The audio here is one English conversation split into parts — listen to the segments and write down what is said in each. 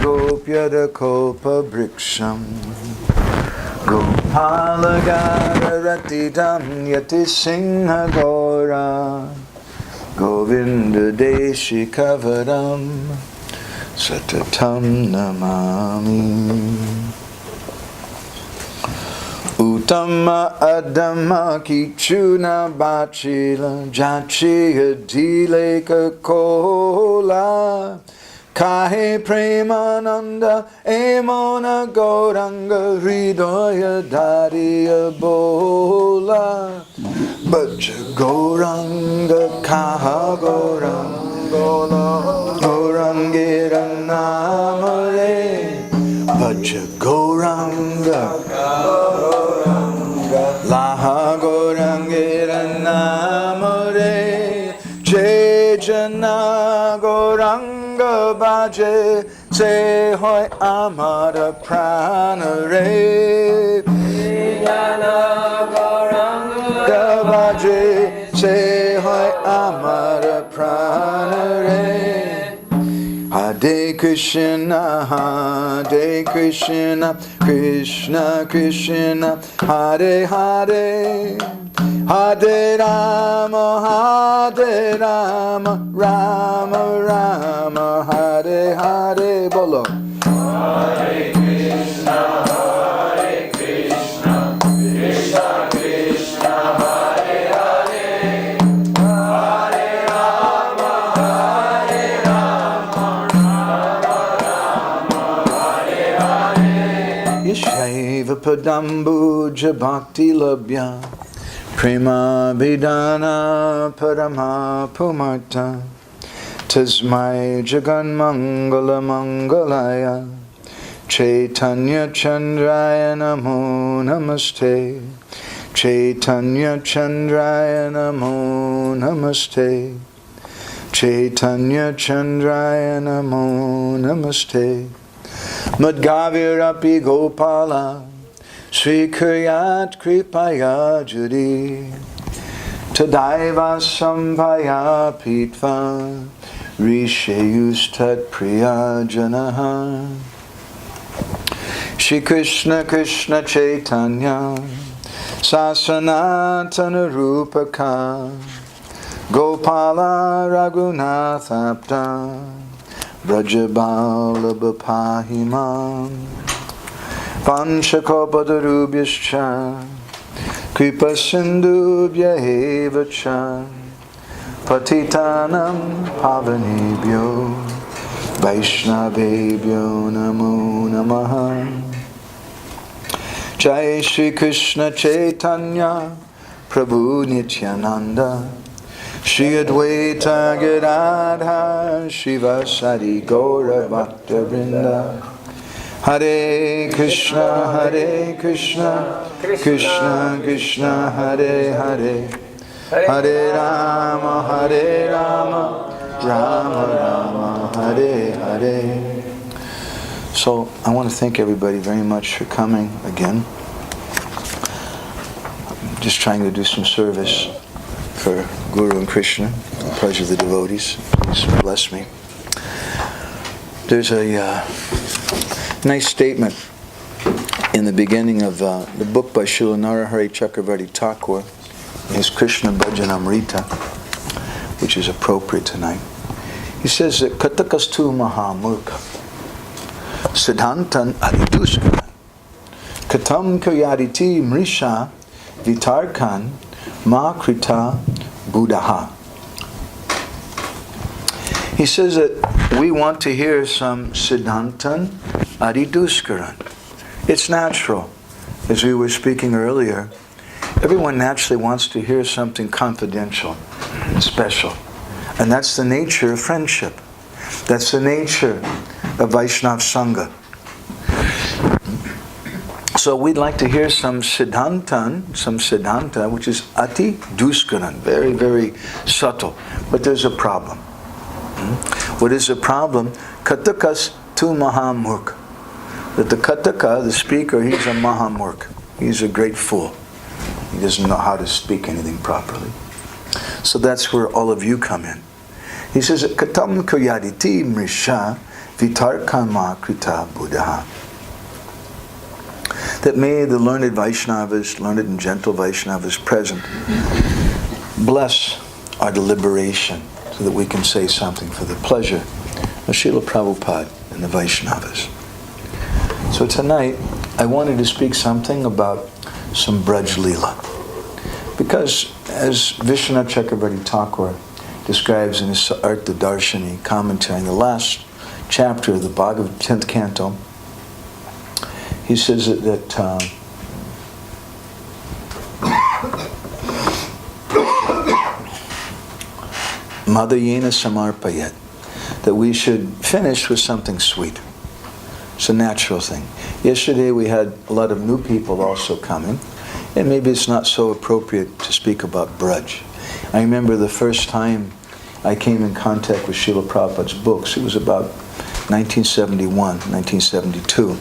Gopyadakopa Briksham Gopalagaratidam Yati Singha Gora Govinda Deshi Kavaram Satatam Namami Uttama Adama Kichuna Bachila Jachiya Dileka Kola Kahe Premananda Emona Gauranga Hridaya Dariya Bola Bhaja Gauranga Kaha Gauranga Gaurangira Namare Bhaja Gauranga Laha Gaurangira Namare Jejana Gauranga Bhaje Se Hoy Amara Pranare Jejana Gauranga Bhaje Se Hoy Amara Pranare Hare Krishna, Hare Krishna, Krishna Krishna, Hare Hare, Hare Rama, Hare Rama, Rama Rama, Hare Hare, Bolo. Hare Krishna, Hare Krishna, Krishna Krishna, Hare Hare, Hare Rama, Hare Rama, Rama Rama, Hare Hare. Yashaiva Padambuja Bhakti Labhya Prema Bidana Parama Pumarta Tasmai Jagan Mangala Mangalaya Chaitanya Chandraya Namo Namaste Chaitanya Chandraya Namo Namaste Chaitanya Chandraya Namo Namaste Madgavirapi Gopala Sri Kuryat Kripaya Judi Tadaiva Sambhaya Pitva Rishayustat Priya Janaha Shri Krishna Krishna Chaitanya Sasanatana Rupaka Gopala Raghunathapta Brajabala Bapahimam Panchakopadarubhyascha Kripa Sindhubhya Evacha Patitanam Pavanebhyo Vaishnavebhyo Namo Namaha Jai Shri Krishna Chaitanya Prabhu Nityananda Shri Advaita Gadadhar Shivasari Gaura Bhakta Vrinda Hare Krishna Krishna Krishna Hare Hare Hare Rama Rama Rama Hare Hare. So I want to thank everybody very much for coming again. I'm just trying to do some service for Guru and Krishna, the pleasure of the devotees. Please bless me. There's a nice statement in the beginning of the book by Srila Narahari Chakravarti Thakur, his Krishna Bhajanamrita, which is appropriate tonight. He says that Katakastu Mahamurka Siddhantan Adidushka Katam Karyaditi Mrisha Vitarkan Ma Krita Buddha. He says that we want to hear some Siddhantan Adiduskaran. It's natural. As we were speaking earlier, everyone naturally wants to hear something confidential, special. And that's the nature of friendship. That's the nature of Vaishnav Sangha. So we'd like to hear some Siddhanta, which is Ati Duskaran, very, very subtle. But there's a problem. What is the problem? Katakas tu Mahamurk. That the Kataka, the speaker, he's a Mahamurk. He's a great fool. He doesn't know how to speak anything properly. So that's where all of you come in. He says, Katam kuryaditi mrisha vitarkama krita buddha. That may the learned Vaishnavas, learned and gentle Vaishnavas present, bless our deliberation so that we can say something for the pleasure of Srila Prabhupada and the Vaishnavas. So tonight, I wanted to speak something about some Braj Lila. Because as Vishwanath Chakravarti Thakur describes in his Artha Darshani commentary in the last chapter of the Bhagavad 10th canto, he says that Madhyena Samarpayat, that we should finish with something sweet. It's a natural thing. Yesterday we had a lot of new people also coming, and maybe it's not so appropriate to speak about Braj. I remember the first time I came in contact with Srila Prabhupada's books, it was about 1971, 1972.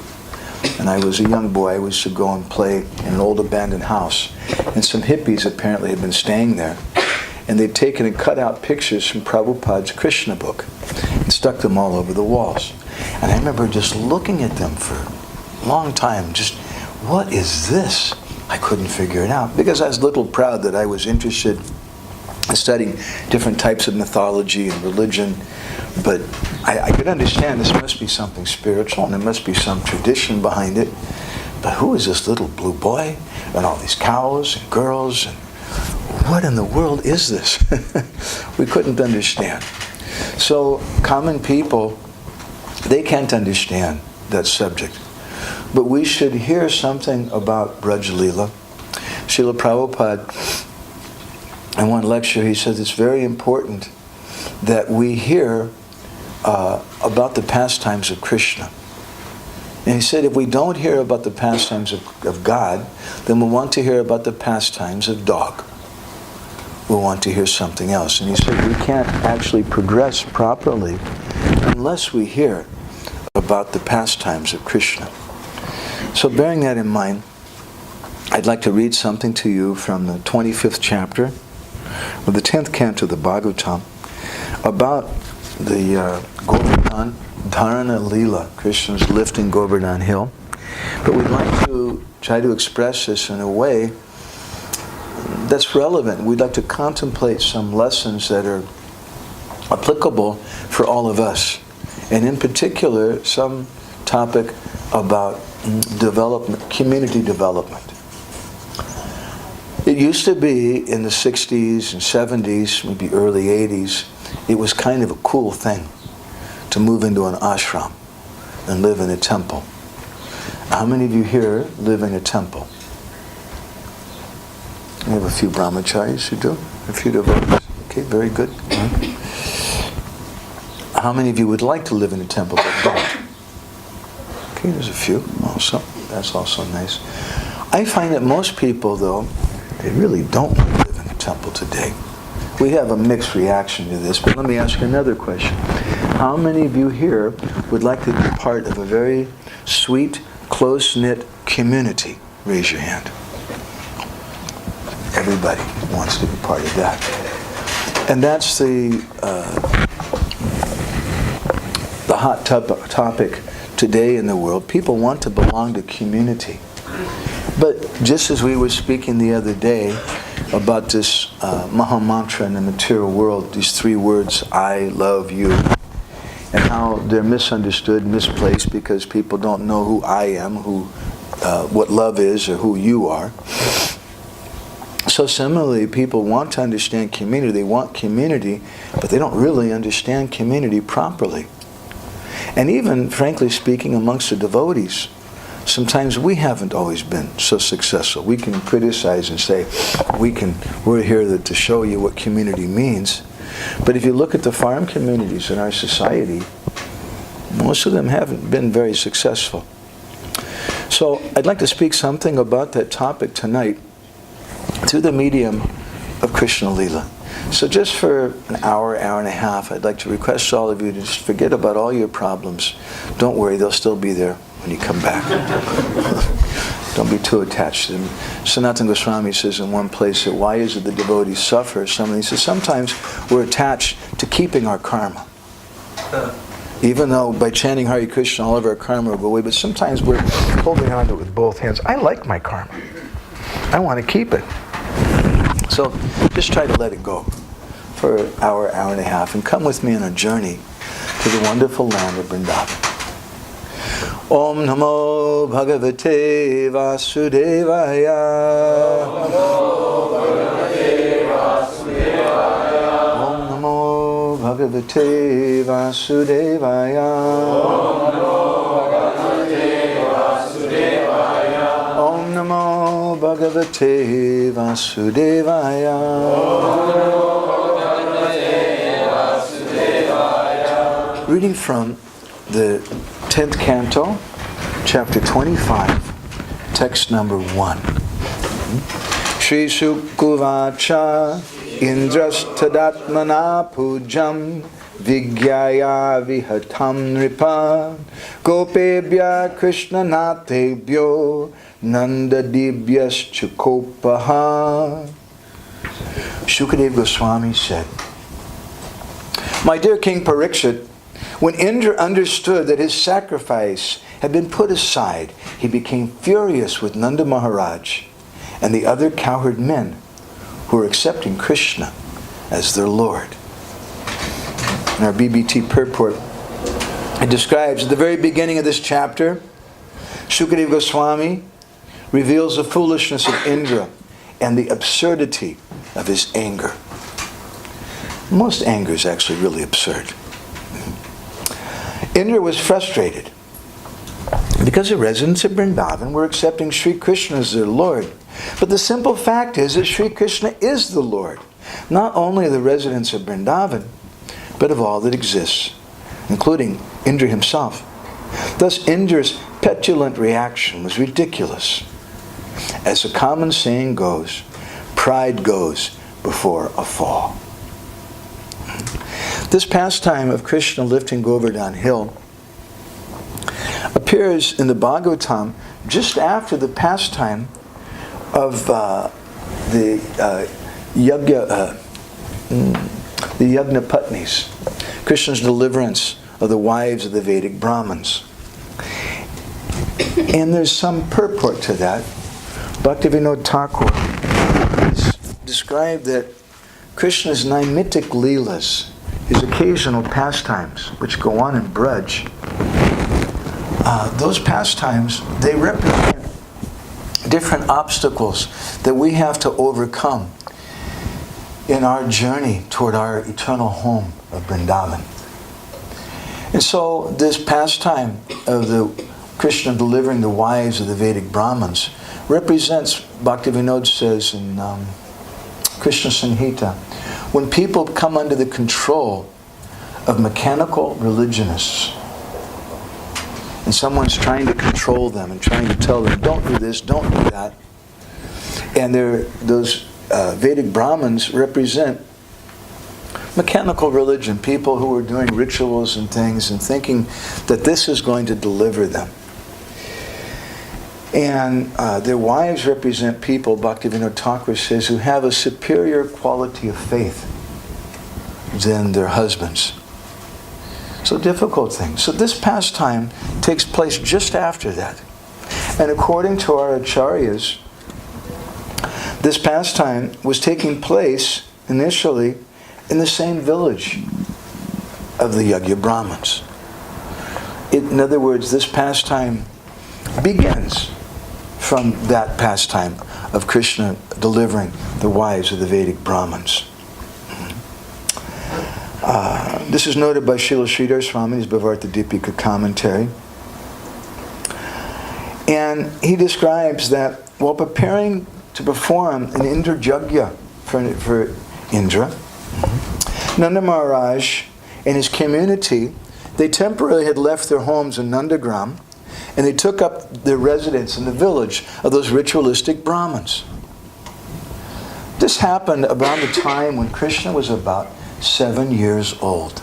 And I was a young boy. I used to go and play in an old abandoned house. And some hippies apparently had been staying there. And they'd taken and cut out pictures from Prabhupada's Krishna book and stuck them all over the walls. And I remember just looking at them for a long time, just, what is this? I couldn't figure it out. Because I was a little proud that I was interested in studying different types of mythology and religion. But I could understand this must be something spiritual and there must be some tradition behind it. But who is this little blue boy and all these cows and girls and what in the world is this? We couldn't understand. So common people, they can't understand that subject. But we should hear something about Braj Lila. Srila Prabhupada, in one lecture, he says it's very important that we hear about the pastimes of Krishna. And he said if we don't hear about the pastimes of God, then we'll want to hear about the pastimes of dog. We'll want to hear something else. And he said we can't actually progress properly unless we hear about the pastimes of Krishna. So bearing that in mind, I'd like to read something to you from the 25th chapter of the 10th canto of the Bhagavatam about the Govardhana Lila, Krishna's lifting Govardhan Hill. But we'd like to try to express this in a way that's relevant. We'd like to contemplate some lessons that are applicable for all of us. And in particular, some topic about development, community development. It used to be in the 60s and 70s, maybe early 80s, it was kind of a cool thing to move into an ashram and live in a temple. How many of you here live in a temple? We have a few brahmacharis who do, a few devotees. Okay, very good. How many of you would like to live in a temple but don't? Okay, there's a few also. That's also nice. I find that most people, though, they really don't want to live in a temple today. We have a mixed reaction to this, but let me ask you another question. How many of you here would like to be part of a very sweet, close-knit community? Raise your hand. Everybody wants to be part of that. And that's the hot topic today in the world. People want to belong to community. But just as we were speaking the other day about this Maha Mantra in the material world, these three words, I love you, and how they're misunderstood, misplaced because people don't know who I am, what love is, or who you are. So similarly, people want to understand community. They want community, but they don't really understand community properly. And even, frankly speaking, amongst the devotees, sometimes we haven't always been so successful. We can criticize and say, we're here to show you what community means. But if you look at the farm communities in our society, most of them haven't been very successful. So I'd like to speak something about that topic tonight through the medium of Krishna Lila. So just for an hour and a half, I'd like to request all of you to just forget about all your problems. Don't worry, they'll still be there when you come back. Don't be too attached to them. Sanatana Goswami says in one place that why is it the devotees suffer? He says sometimes we're attached to keeping our karma. Even though by chanting Hare Krishna all of our karma will go away, but sometimes we're holding on to it with both hands. I like my karma. I want to keep it. So just try to let it go for an hour, hour and a half, and come with me on a journey to the wonderful land of Vrindavan. Om Namo Bhagavate Vasudevaya. Om Namo Bhagavate Vasudevaya. Om Namo Bhagavate Vasudevaya. Reading from the 10th canto, chapter 25, text number 1. Shri Sukuvacha Indras Tadatmana Pujam Vigyaya Vihatam Nripa Gopebhya Krishna Natebhyo Nanda Dibhyas Chukopaha. Shukadeva Goswami said, My dear King Parikshit, when Indra understood that his sacrifice had been put aside, he became furious with Nanda Maharaj and the other cowherd men who were accepting Krishna as their Lord. In our BBT purport, it describes at the very beginning of this chapter, Shukadeva Goswami reveals the foolishness of Indra and the absurdity of his anger. Most anger is actually really absurd. Indra was frustrated because the residents of Vrindavan were accepting Sri Krishna as their Lord. But the simple fact is that Sri Krishna is the Lord, not only of the residents of Vrindavan, but of all that exists, including Indra himself. Thus Indra's petulant reaction was ridiculous. As the common saying goes, pride goes before a fall. This pastime of Krishna lifting Govardhan Hill appears in the Bhagavatam just after the pastime of the Yagna Patnis, Krishna's deliverance of the wives of the Vedic Brahmins. And there's some purport to that. Bhaktivinoda Thakur has described that Krishna's Naimitic Leelas, his occasional pastimes, which go on in Braj, those pastimes, they represent different obstacles that we have to overcome in our journey toward our eternal home of Vrindavan. And so this pastime of the Krishna delivering the wives of the Vedic Brahmins represents, Bhaktivinoda says in Krishna Sanhita, when people come under the control of mechanical religionists, and someone's trying to control them and trying to tell them, don't do this, don't do that, and those Vedic Brahmins represent mechanical religion, people who are doing rituals and things and thinking that this is going to deliver them. And their wives represent people, Bhaktivinoda Thakur says, who have a superior quality of faith than their husbands. So difficult things. So this pastime takes place just after that. And according to our acharyas, this pastime was taking place initially in the same village of the Yagya Brahmins. In other words, this pastime begins from that pastime of Krishna delivering the wives of the Vedic Brahmins. This is noted by Srila Sridhar Swami's Bhavarta Deepika commentary. And he describes that while preparing to perform an Indra Yajna for Indra, Nanda Maharaj and his community, they temporarily had left their homes in Nandagram, and they took up their residence in the village of those ritualistic Brahmins. This happened around the time when Krishna was about 7 years old.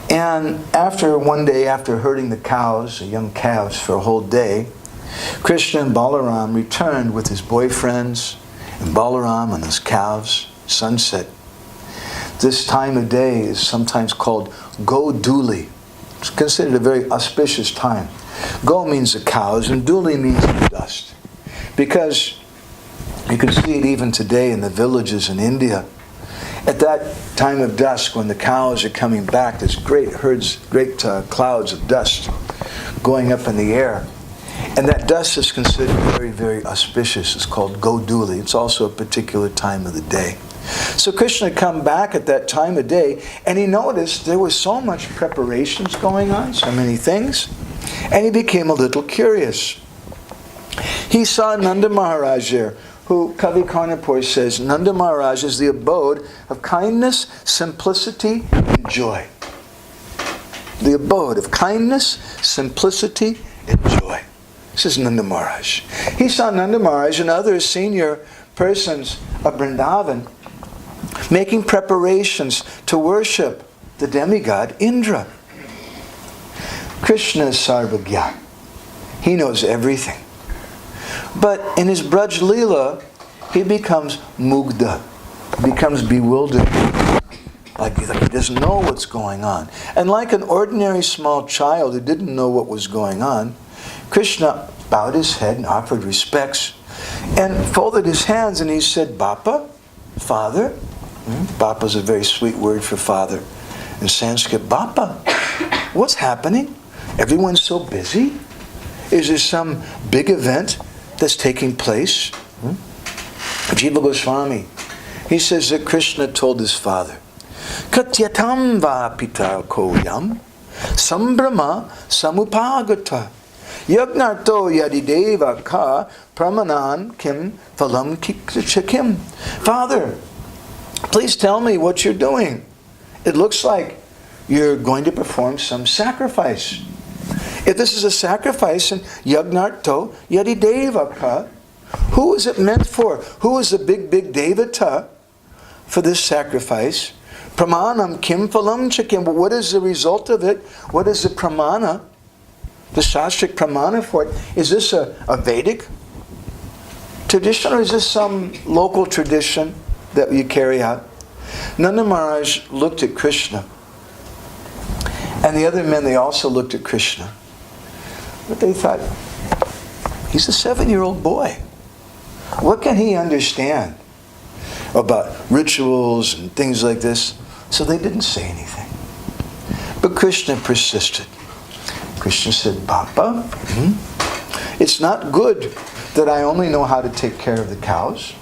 And one day after herding the cows, the young calves, for a whole day, Krishna and Balaram returned with his boyfriends and Balaram and his calves, sunset. This time of day is sometimes called Go-Duli. It's considered a very auspicious time. Go means the cows and Duli means the dust. Because you can see it even today in the villages in India. At that time of dusk, when the cows are coming back, there's great clouds of dust going up in the air. And that dust is considered very, very auspicious. It's called Go-Duli. It's also a particular time of the day. So Krishna had come back at that time of day, and he noticed there was so much preparations going on, so many things, and he became a little curious. He saw Nanda Maharaj there, who Kavi Karnapur says, Nanda Maharaj is the abode of kindness, simplicity, and joy. The abode of kindness, simplicity, and joy. This is Nanda Maharaj. He saw Nanda Maharaj and other senior persons of Vrindavan making preparations to worship the demigod Indra. Krishna is Sarvagya. He knows everything. But in his Braj Lila, he becomes mugdha, becomes bewildered, like he doesn't know what's going on. And like an ordinary small child who didn't know what was going on, Krishna bowed his head and offered respects and folded his hands and he said, Bapa, Father. Bapa is a very sweet word for father. In Sanskrit, Bapa, what's happening? Everyone's so busy. Is there some big event that's taking place? Jiva Goswami, he says that Krishna told his father, Katyatam va pita koyam sambrama samupagata yagnarto yadideva ka pramanan kim phalam kikim. Father, please tell me what you're doing. It looks like you're going to perform some sacrifice. If this is a sacrifice, and yagnarto yadideva ka, who is it meant for? Who is the big devata for this sacrifice? Pramanam kim phalam chakim. But what is the result of it? What is the pramana? The shastric pramana for it? Is this a Vedic tradition or is this some local tradition that you carry out? Nanda Maharaj looked at Krishna. And the other men, they also looked at Krishna. But they thought, he's a 7-year-old boy. What can he understand about rituals and things like this? So they didn't say anything. But Krishna persisted. Krishna said, Bapa, it's not good that I only know how to take care of the cows.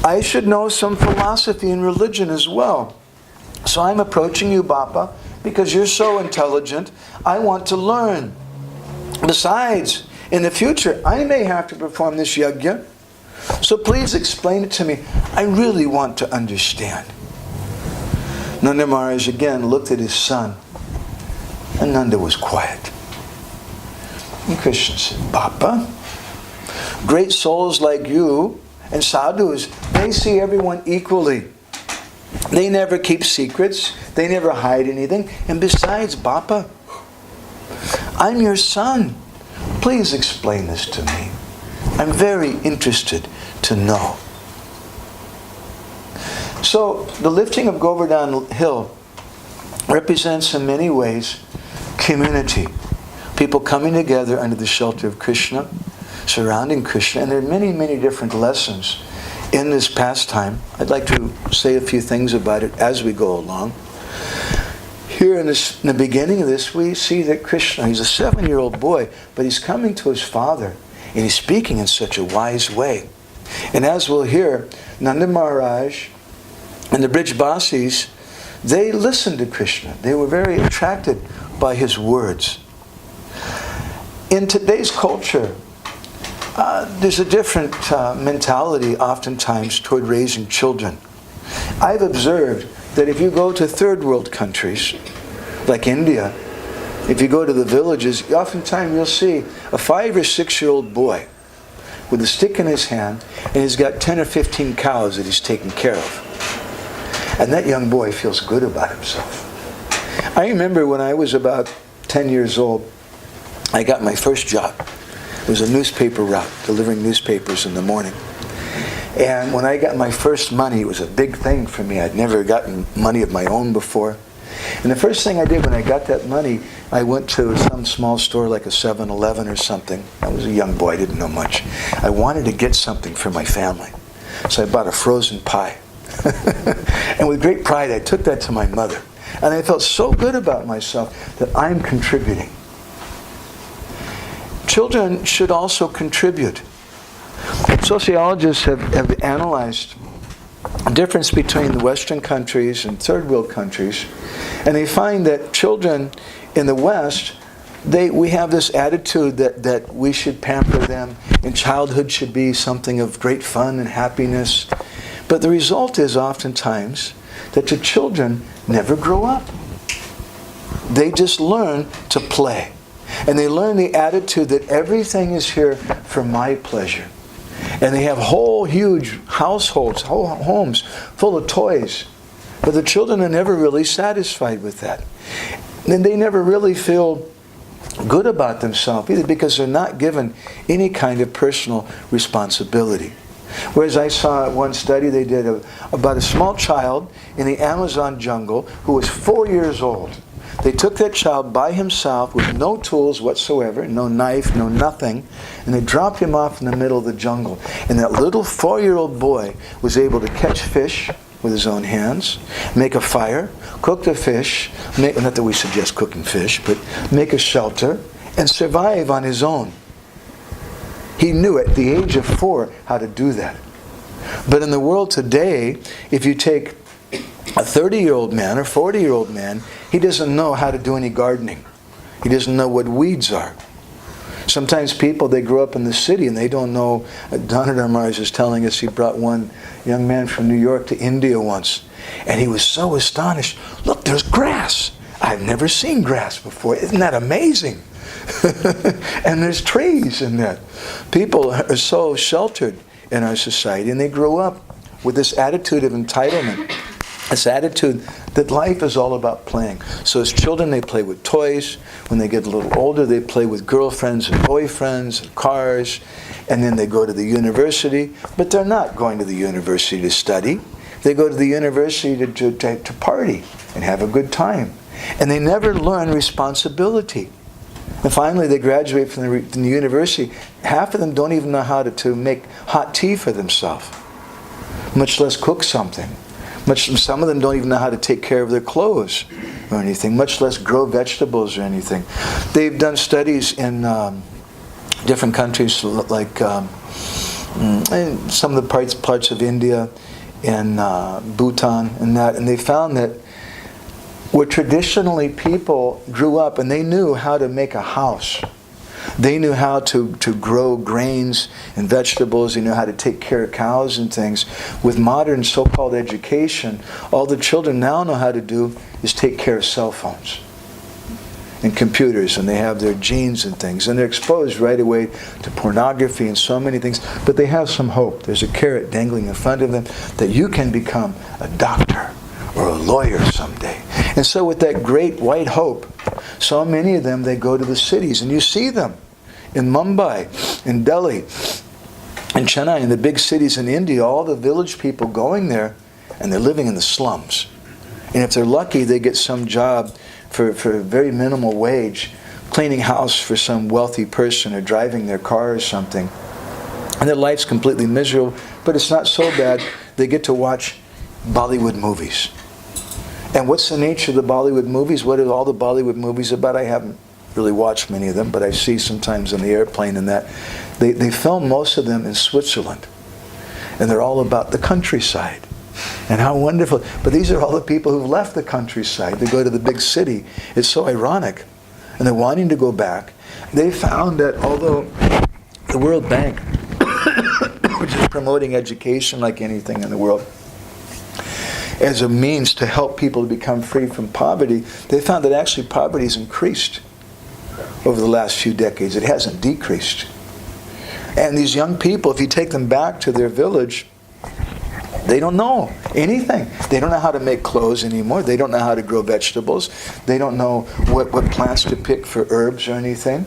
I should know some philosophy and religion as well. So I'm approaching you, Bapa, because you're so intelligent. I want to learn. Besides, in the future, I may have to perform this yajna. So please explain it to me. I really want to understand. Nanda Maharaj again looked at his son. And Nanda was quiet. And Krishna said, Bapa, great souls like you and sadhus, they see everyone equally. They never keep secrets. They never hide anything. And besides, Bapa, I'm your son. Please explain this to me. I'm very interested to know. So, the lifting of Govardhan Hill represents in many ways community. People coming together under the shelter of Krishna, surrounding Krishna. And there are many, many different lessons in this pastime. I'd like to say a few things about it as we go along. Here in the beginning of this, we see that Krishna, he's a 7-year-old boy, but he's coming to his father, and he's speaking in such a wise way. And as we'll hear, Nanda Maharaj and the Brijbasis, they listened to Krishna. They were very attracted by his words. In today's culture, there's a different mentality oftentimes toward raising children. I've observed that if you go to third world countries, like India, if you go to the villages, oftentimes you'll see a 5 or 6-year-old boy with a stick in his hand, and he's got 10 or 15 cows that he's taking care of. And that young boy feels good about himself. I remember when I was about 10 years old, I got my first job. It was a newspaper route, delivering newspapers in the morning. And when I got my first money, it was a big thing for me. I'd never gotten money of my own before. And the first thing I did when I got that money, I went to some small store like a 7-Eleven or something. I was a young boy, I didn't know much. I wanted to get something for my family. So I bought a frozen pie. And with great pride, I took that to my mother. And I felt so good about myself that I'm contributing. Children should also contribute. Sociologists have analyzed the difference between the Western countries and third world countries, and they find that children in the West, we have this attitude that we should pamper them, and childhood should be something of great fun and happiness. But the result is oftentimes that the children never grow up. They just learn to play. And they learn the attitude that everything is here for my pleasure. And they have whole huge households, whole homes full of toys. But the children are never really satisfied with that. And they never really feel good about themselves either, because they're not given any kind of personal responsibility. Whereas I saw one study they did about a small child in the Amazon jungle who was 4 years old. They took that child by himself with no tools whatsoever, no knife, no nothing, and they dropped him off in the middle of the jungle. And that little 4-year-old boy was able to catch fish with his own hands, make a fire, cook the fish, not that we suggest cooking fish, but make a shelter, and survive on his own. He knew at the age of 4 how to do that. But in the world today, if you take a 30-year-old man or 40-year-old man, he doesn't know how to do any gardening. He doesn't know what weeds are. Sometimes people, they grow up in the city and they don't know. Donald Mars is telling us he brought one young man from New York to India once. And he was so astonished. Look, there's grass. I've never seen grass before. Isn't that amazing? And there's trees in that. People are so sheltered in our society, and they grow up with this attitude of entitlement. This attitude that life is all about playing. So as children, they play with toys. When they get a little older, they play with girlfriends and boyfriends and cars. And then they go to the university. But they're not going to the university to study. They go to the university to party and have a good time. And they never learn responsibility. And finally, they graduate from the university. Half of them don't even know how to make hot tea for themselves, much less cook something. Some of them don't even know how to take care of their clothes or anything, much less grow vegetables or anything. They've done studies in different countries, like in some of the parts of India and Bhutan and that, and they found that where traditionally people grew up and they knew how to make a house. They knew how to grow grains and vegetables. They knew how to take care of cows and things. With modern so-called education, all the children now know how to do is take care of cell phones and computers, and they have their genes and things. And they're exposed right away to pornography and so many things. But they have some hope. There's a carrot dangling in front of them that you can become a doctor or a lawyer someday. And so with that great white hope, so many of them, they go to the cities. And you see them in Mumbai, in Delhi, in Chennai, in the big cities in India, all the village people going there, and they're living in the slums. And if they're lucky, they get some job for a very minimal wage, cleaning house for some wealthy person or driving their car or something. And their life's completely miserable, but it's not so bad. They get to watch Bollywood movies. And what's the nature of the Bollywood movies? What are all the Bollywood movies about? I haven't really watched many of them, but I see sometimes on the airplane and that. They film most of them in Switzerland. And they're all about the countryside. And how wonderful. But these are all the people who've left the countryside. They go to the big city. It's so ironic. And they're wanting to go back. They found that although the World Bank, which is promoting education like anything in the world, as a means to help people to become free from poverty, they found that actually poverty has increased over the last few decades. It hasn't decreased. And these young people, if you take them back to their village, they don't know anything. They don't know how to make clothes anymore. They don't know how to grow vegetables. They don't know what plants to pick for herbs or anything.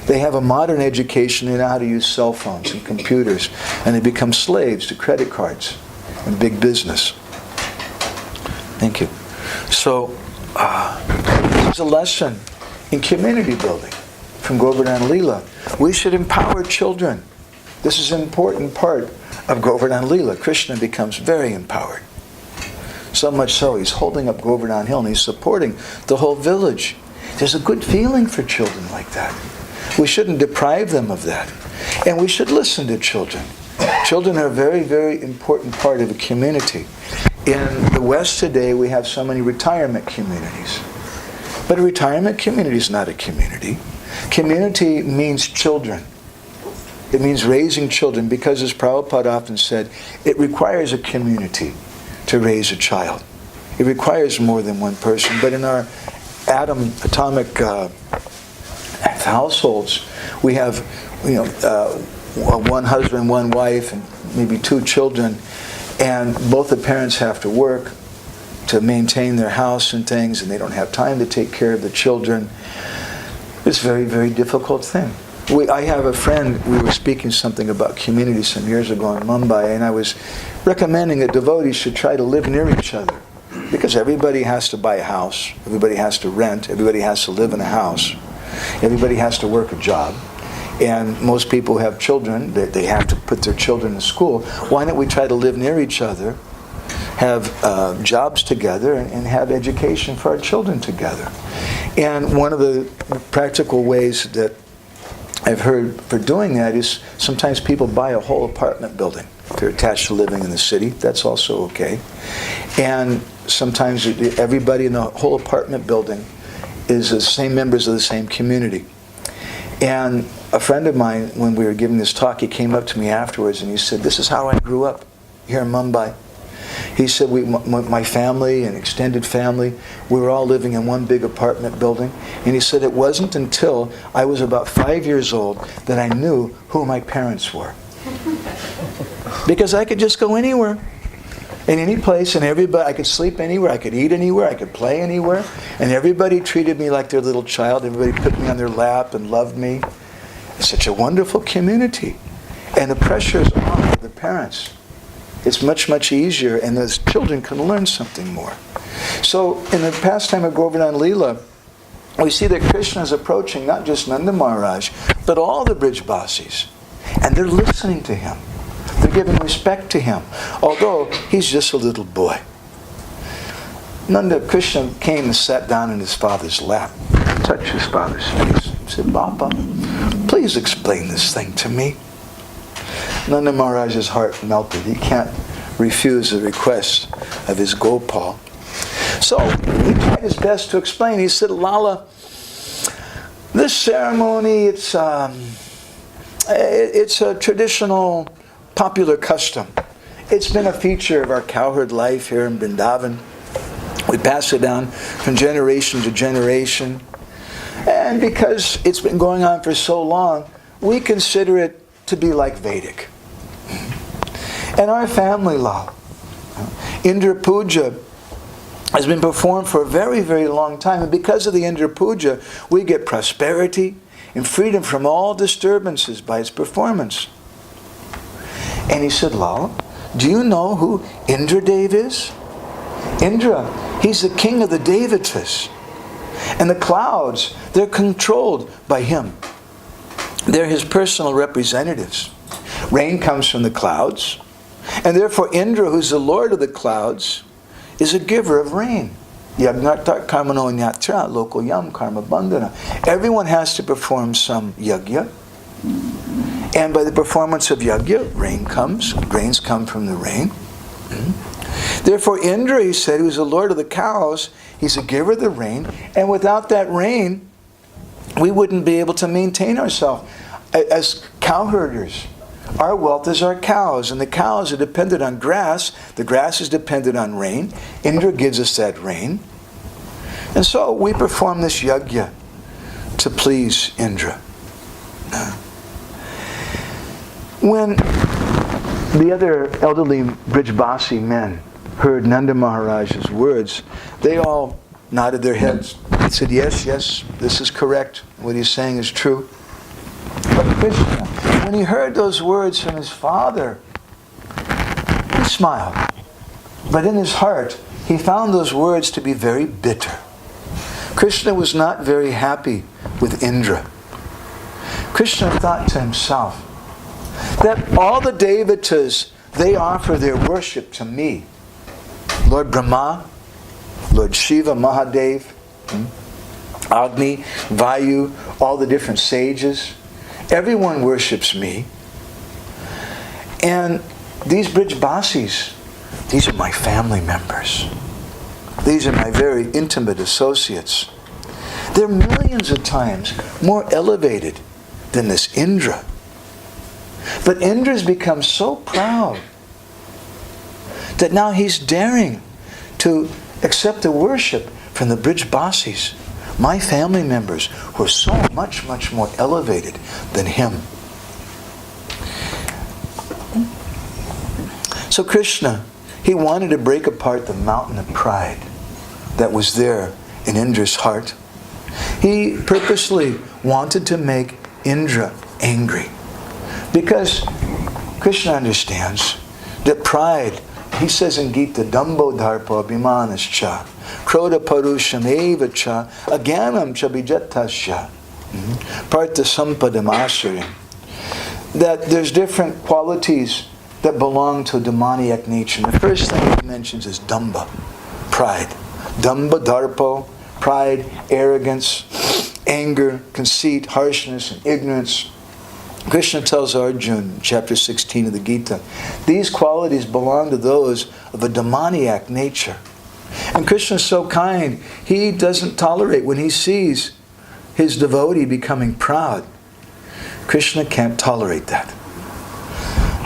They have a modern education. They know how to use cell phones and computers. And they become slaves to credit cards and big business. Thank you. So, this is a lesson in community building from Govardhan Lila. We should empower children. This is an important part of Govardhan Lila. Krishna becomes very empowered. So much so, he's holding up Govardhan Hill and he's supporting the whole village. There's a good feeling for children like that. We shouldn't deprive them of that. And we should listen to children. Children are a very, very important part of a community. In the West today, we have so many retirement communities. But a retirement community is not a community. Community means children. It means raising children because, as Prabhupada often said, it requires a community to raise a child. It requires more than one person. But in our atomic households, we have one husband, one wife, and maybe 2 children. And both the parents have to work to maintain their house and things, and they don't have time to take care of the children. It's a very, very difficult thing. I have a friend, we were speaking something about community some years ago in Mumbai, and I was recommending that devotees should try to live near each other. Because everybody has to buy a house, everybody has to rent, everybody has to live in a house, everybody has to work a job. And most people who have children, they have to put their children in school. Why don't we try to live near each other, have jobs together, and have education for our children together? And one of the practical ways that I've heard for doing that is sometimes people buy a whole apartment building. If they're attached to living in the city, that's also okay. And sometimes everybody in the whole apartment building is the same members of the same community. And a friend of mine, when we were giving this talk, he came up to me afterwards and he said, "This is how I grew up here in Mumbai." He said, my family and extended family, we were all living in one big apartment building. And he said, it wasn't until I was about 5 years old that I knew who my parents were. Because I could just go anywhere, in any place, and everybody, I could sleep anywhere, I could eat anywhere, I could play anywhere, and everybody treated me like their little child. Everybody put me on their lap and loved me. It's such a wonderful community. And the pressure is on for the parents. It's much, much easier, and those children can learn something more. So, in the pastime of Govardhan Lila, we see that Krishna is approaching not just Nanda Maharaj, but all the Brijbasis. And they're listening to him. They're giving respect to him, although he's just a little boy. Krishna came and sat down in his father's lap, touched his father's face, and said, "Baba, please explain this thing to me." Nanda Maharaj's heart melted. He can't refuse the request of his Gopal. So he tried his best to explain. He said, "Lala, this ceremony, it's a traditional, popular custom. It's been a feature of our cowherd life here in Vrindavan. We pass it down from generation to generation. And because it's been going on for so long, we consider it to be like Vedic. And our family law, Indra Puja, has been performed for a very, very long time. And because of the Indra Puja, we get prosperity and freedom from all disturbances by its performance." And he said, "Lala, do you know who Indradev is? Indra, he's the king of the Devatas. And the clouds, they're controlled by him. They're his personal representatives. Rain comes from the clouds. And therefore Indra, who's the lord of the clouds, is a giver of rain. Yagnarta karmano nyatra loko yam karma bandhana." Everyone has to perform some yajna. And by the performance of yajna, rains come from the rain. Therefore Indra, he said, who's the lord of the cows, he's a giver of the rain. And without that rain, we wouldn't be able to maintain ourselves. As cowherders, our wealth is our cows, and the cows are dependent on grass. The grass is dependent on rain. Indra gives us that rain. And so we perform this yajna to please Indra. When the other elderly Brijbasi men heard Nanda Maharaj's words, they all nodded their heads and said, yes, this is correct. What he's saying is true. But Krishna, when he heard those words from his father, he smiled. But in his heart, he found those words to be very bitter. Krishna was not very happy with Indra. Krishna thought to himself that all the devatas, they offer their worship to me. Lord Brahma, Lord Shiva, Mahadev, Agni, Vayu, all the different sages. Everyone worships me. And these Brijbasis, these are my family members. These are my very intimate associates. They're millions of times more elevated than this Indra. But Indra's become so proud that now he's daring to accept the worship from the Brijbasis, my family members, who are so much, much more elevated than him. So Krishna, he wanted to break apart the mountain of pride that was there in Indra's heart. He purposely wanted to make Indra angry. Because Krishna understands that pride, he says in Gita, Dambo Dharpa Abhimanascha, Kroda Parusham Eva Cha, Agyanam Cha Bijatascha, Partha Sampadam Asharim. That there's different qualities that belong to demoniac nature. And the first thing he mentions is Damba, pride. Damba, Darpo, pride, arrogance, anger, conceit, harshness, and ignorance. Krishna tells Arjuna, chapter 16 of the Gita, these qualities belong to those of a demoniac nature. And Krishna is so kind, he doesn't tolerate when he sees his devotee becoming proud. Krishna can't tolerate that.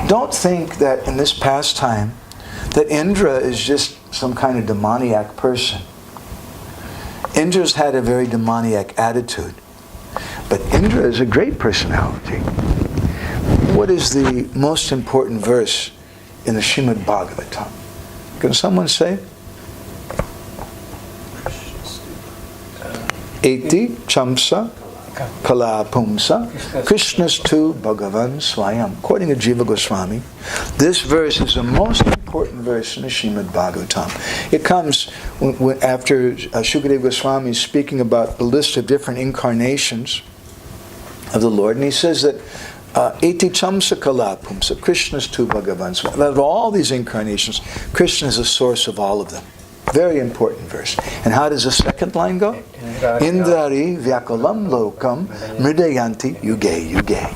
Don't think that in this pastime that Indra is just some kind of demoniac person. Indra's had a very demoniac attitude. But Indra is a great personality. What is the most important verse in the Srimad Bhagavatam? Can someone say? Eti chamsa kala pumsa Krishnastu Bhagavan Swayam. According to Jiva Goswami, this verse is the most important verse in the Srimad Bhagavatam. It comes after Shukadeva Goswami is speaking about the list of different incarnations of the Lord, and he says that Eti chamsa kala pumsa Krishnastu Bhagavan Swayam. Out of all these incarnations, Krishna is the source of all of them. Very important verse. And how does the second line go? Indrari vyakalam lokam mridayanti yuge yuge.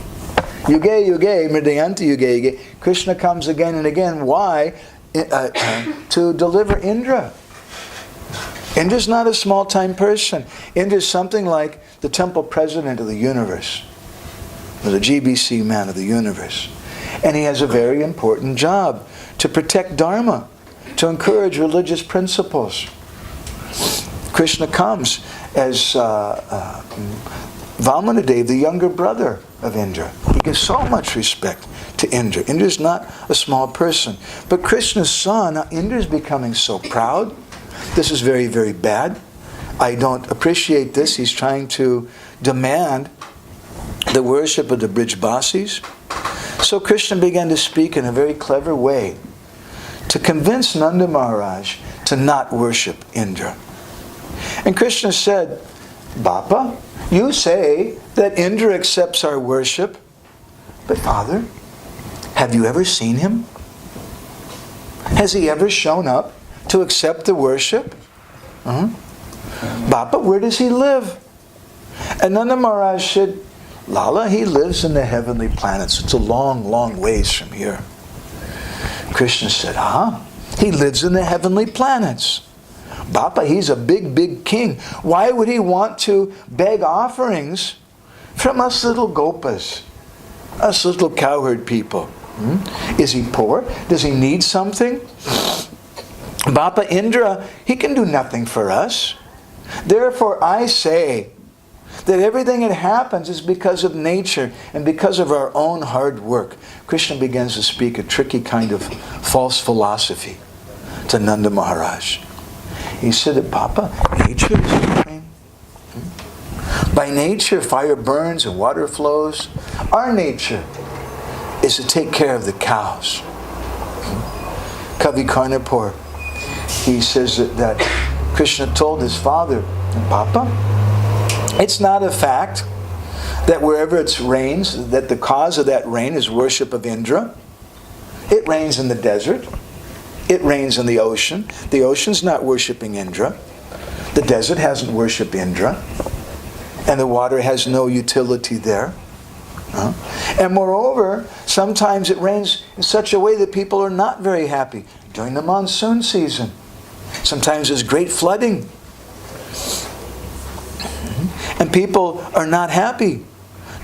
Yuge yuge mridayanti yuge yuge. Krishna comes again and again. Why? To deliver Indra. Indra's not a small-time person. Indra's something like the temple president of the universe, or the GBC man of the universe. And he has a very important job to protect Dharma, to encourage religious principles. Krishna comes as Vamanadev, the younger brother of Indra. He gives so much respect to Indra. Indra's not a small person. But Krishna's son, Indra's becoming so proud. This is very, very bad. I don't appreciate this. He's trying to demand the worship of the Brijbasis. So Krishna began to speak in a very clever way to convince Nanda Maharaj to not worship Indra. And Krishna said, Bappa, you say that Indra accepts our worship, but Father, have you ever seen him? Has he ever shown up to accept the worship? Bappa, where does he live? And Nanda Maharaj said, Lala, he lives in the heavenly planets. It's a long, long ways from here. Krishna said, he lives in the heavenly planets. Bappa, he's a big, big king. Why would he want to beg offerings from us little gopas, us little cowherd people? Is he poor? Does he need something? Bappa, Indra, he can do nothing for us. Therefore, I say that everything that happens is because of nature and because of our own hard work. Krishna begins to speak a tricky kind of false philosophy to Nanda Maharaj. He said that, Papa, nature is supreme. By By nature, fire burns and water flows. Our nature is to take care of the cows. Kavi Karnapur, he says that Krishna told his father, Papa, it's not a fact that wherever it rains, that the cause of that rain is worship of Indra. It rains in the desert. It rains in the ocean. The ocean's not worshiping Indra. The desert hasn't worshipped Indra. And the water has no utility there. And moreover, sometimes it rains in such a way that people are not very happy. During the monsoon season, sometimes there's great flooding. And people are not happy.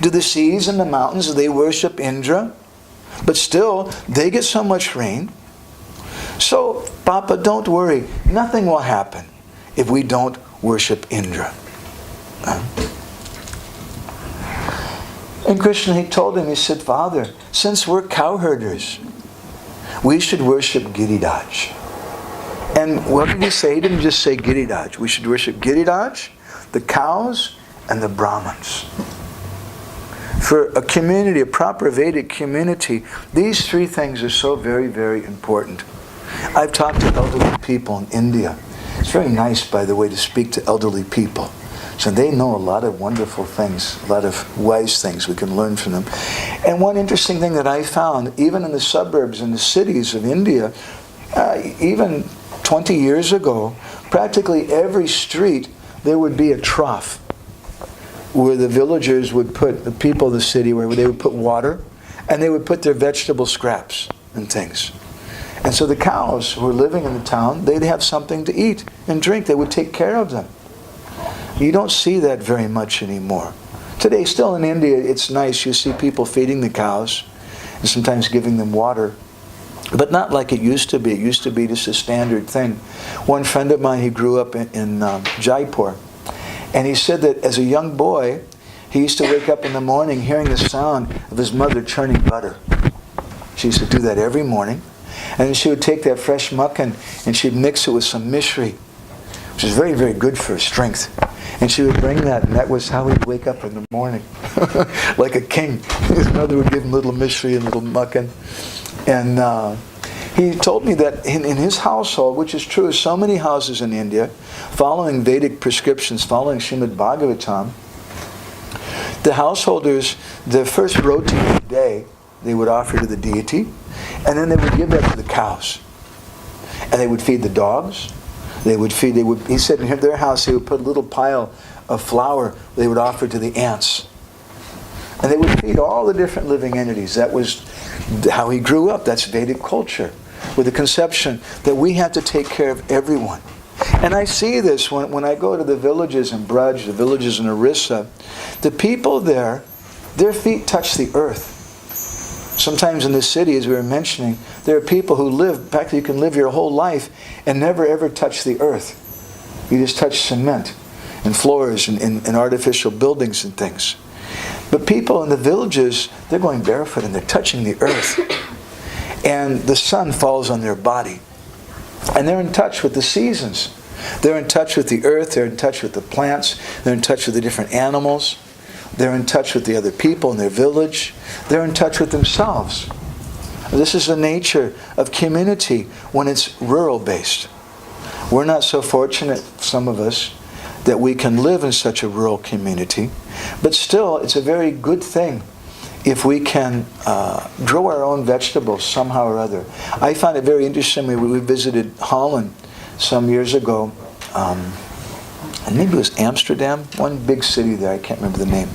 Do the seas and the mountains, they worship Indra? But still, they get so much rain. So, Papa, don't worry. Nothing will happen if we don't worship Indra. And Krishna, he told him, he said, Father, since we're cowherders, we should worship Giriraj. And what did he say? He didn't just say Giriraj. We should worship Giriraj, the cows, and the Brahmins. For a community, a proper Vedic community, these three things are so very, very important. I've talked to elderly people in India. It's very nice, by the way, to speak to elderly people. So they know a lot of wonderful things, a lot of wise things we can learn from them. And one interesting thing that I found, even in the suburbs and the cities of India, even 20 years ago, practically every street there would be a trough where the villagers would put, the people of the city, where they would put water, and they would put their vegetable scraps and things. And so the cows who were living in the town, they'd have something to eat and drink. They would take care of them. You don't see that very much anymore. Today, still in India, it's nice. You see people feeding the cows and sometimes giving them water. But not like it used to be. It used to be just a standard thing. One friend of mine, he grew up in Jaipur. And he said that as a young boy, he used to wake up in the morning hearing the sound of his mother churning butter. She used to do that every morning. And then she would take that fresh mukkan and she'd mix it with some mishri, which is very, very good for strength. And she would bring that, and that was how he'd wake up in the morning. Like a king. His mother would give him little mishri and little mukkan. And he told me that in his household, which is true of so many houses in India, following Vedic prescriptions, following Srimad Bhagavatam, the householders, the first roti of the day, they would offer to the deity, and then they would give that to the cows. And they would feed the dogs. He said in their house, they would put a little pile of flour they would offer to the ants. And they would feed all the different living entities. That was how he grew up. That's Vedic culture, with the conception that we have to take care of everyone. And I see this when I go to the villages in Braj, the villages in Orissa. The people there, their feet touch the earth. Sometimes in the city, as we were mentioning, there are people who live, in fact, you can live your whole life and never ever touch the earth. You just touch cement and floors and artificial buildings and things. But people in the villages, they're going barefoot and they're touching the earth. And the sun falls on their body. And they're in touch with the seasons. They're in touch with the earth, they're in touch with the plants, they're in touch with the different animals. They're in touch with the other people in their village. They're in touch with themselves. This is the nature of community when it's rural-based. We're not so fortunate, some of us, that we can live in such a rural community. But still, it's a very good thing if we can grow our own vegetables somehow or other. I found it very interesting when we visited Holland some years ago. And maybe it was Amsterdam, one big city there, I can't remember the name.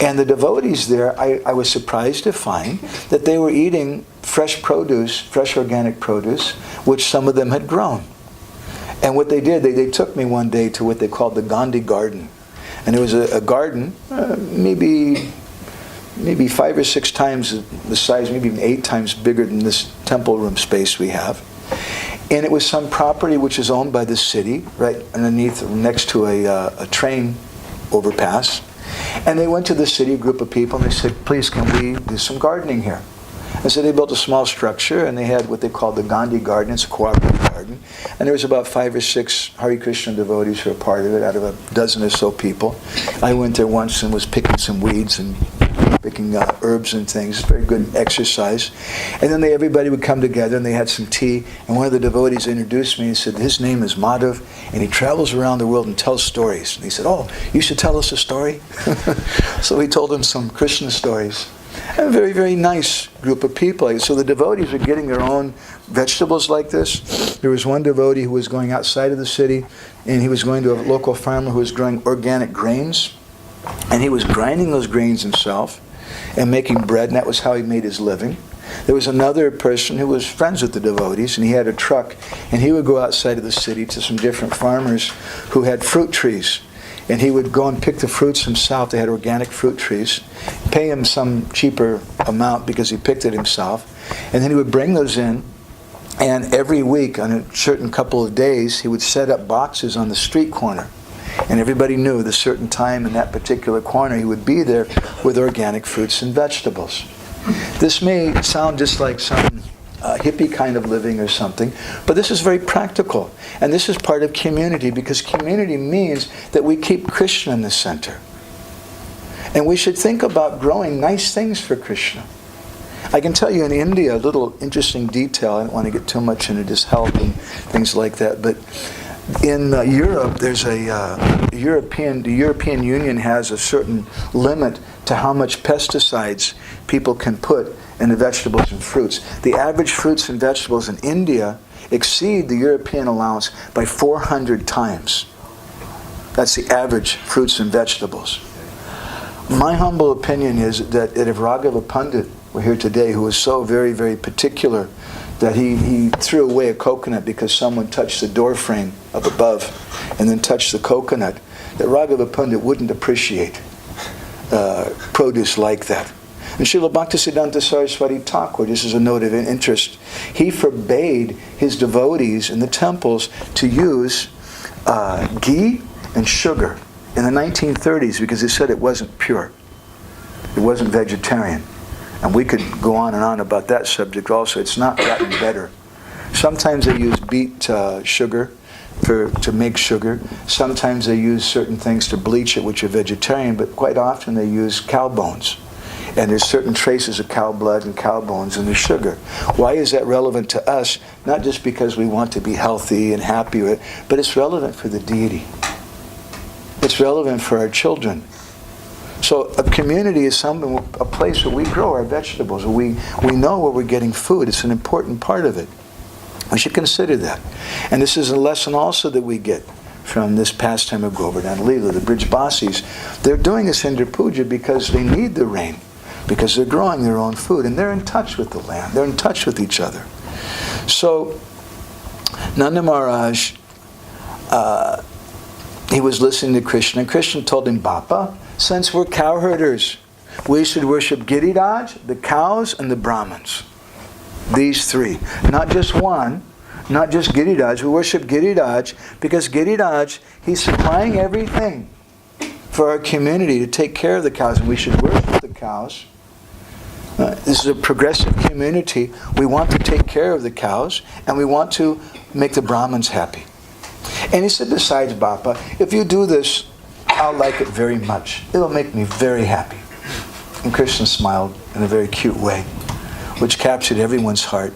And the devotees there, I was surprised to find that they were eating fresh produce, fresh organic produce, which some of them had grown. And what they did, they took me one day to what they called the Gandhi Garden. And it was a garden, maybe 5 or 6 times the size, maybe even 8 times bigger than this temple room space we have. And it was some property which is owned by the city, right underneath, next to a train overpass. And they went to the city, a group of people, and they said, please, can we do some gardening here? And so they built a small structure, and they had what they called the Gandhi Garden. It's a cooperative garden. And there was about 5 or 6 Hare Krishna devotees who were part of it, out of a dozen or so people. I went there once and was picking some weeds and picking herbs and things. Very good exercise. And then everybody would come together, and they had some tea. And one of the devotees introduced me and said, his name is Madhav, and he travels around the world and tells stories. And he said, oh, you should tell us a story. So we told him some Krishna stories. And a very, very nice group of people. So the devotees were getting their own vegetables like this. There was one devotee who was going outside of the city, and he was going to a local farmer who was growing organic grains. And he was grinding those grains himself and making bread, and that was how he made his living. There was another person who was friends with the devotees, and he had a truck, and he would go outside of the city to some different farmers who had fruit trees. And he would go and pick the fruits himself. They had organic fruit trees. Pay him some cheaper amount because he picked it himself. And then he would bring those in. And every week, on a certain couple of days, he would set up boxes on the street corner. And everybody knew the certain time in that particular corner he would be there with organic fruits and vegetables. This may sound just like some hippie kind of living or something, but this is very practical. And this is part of community, because community means that we keep Krishna in the center. And we should think about growing nice things for Krishna. I can tell you in India, a little interesting detail. I don't want to get too much into just health and things like that, but in Europe, there's the European Union has a certain limit to how much pesticides people can put in the vegetables and fruits. The average fruits and vegetables in India exceed the European allowance by 400 times. That's the average fruits and vegetables. My humble opinion is that if Raghava Pandit were here today, who was so very, very particular that he threw away a coconut because someone touched the door frame up above and then touched the coconut, that Raghava Pandit wouldn't appreciate produce like that. And Srila Bhaktisiddhanta Saraswati Thakur, this is a note of interest, he forbade his devotees in the temples to use ghee and sugar in the 1930s because he said it wasn't pure. It wasn't vegetarian. And we could go on and on about that subject also. It's not gotten better. Sometimes they use beet sugar to make sugar. Sometimes they use certain things to bleach it, which are vegetarian, but quite often they use cow bones. And there's certain traces of cow blood and cow bones in the sugar. Why is that relevant to us? Not just because we want to be healthy and happy with it, but it's relevant for the deity. It's relevant for our children. So a community is a place where we grow our vegetables, where we know where we're getting food. It's an important part of it. We should consider that. And this is a lesson also that we get from this pastime of Govardhan Lila. The Brijbasis, they're doing this Indra Puja because they need the rain, because they're growing their own food, and they're in touch with the land. They're in touch with each other. So Nanda Maharaj, he was listening to Krishna, and Krishna told him, Bappa, since we're cow herders, we should worship Giriraj, the cows, and the Brahmins. These three. Not just one, not just Giriraj. We worship Giriraj because Giriraj, he's supplying everything for our community to take care of the cows, and we should worship the cows. This is a progressive community. We want to take care of the cows, and we want to make the Brahmins happy. And he said, besides, Bappa, if you do this, I'll like it very much. It'll make me very happy. And Krishna smiled in a very cute way, which captured everyone's heart.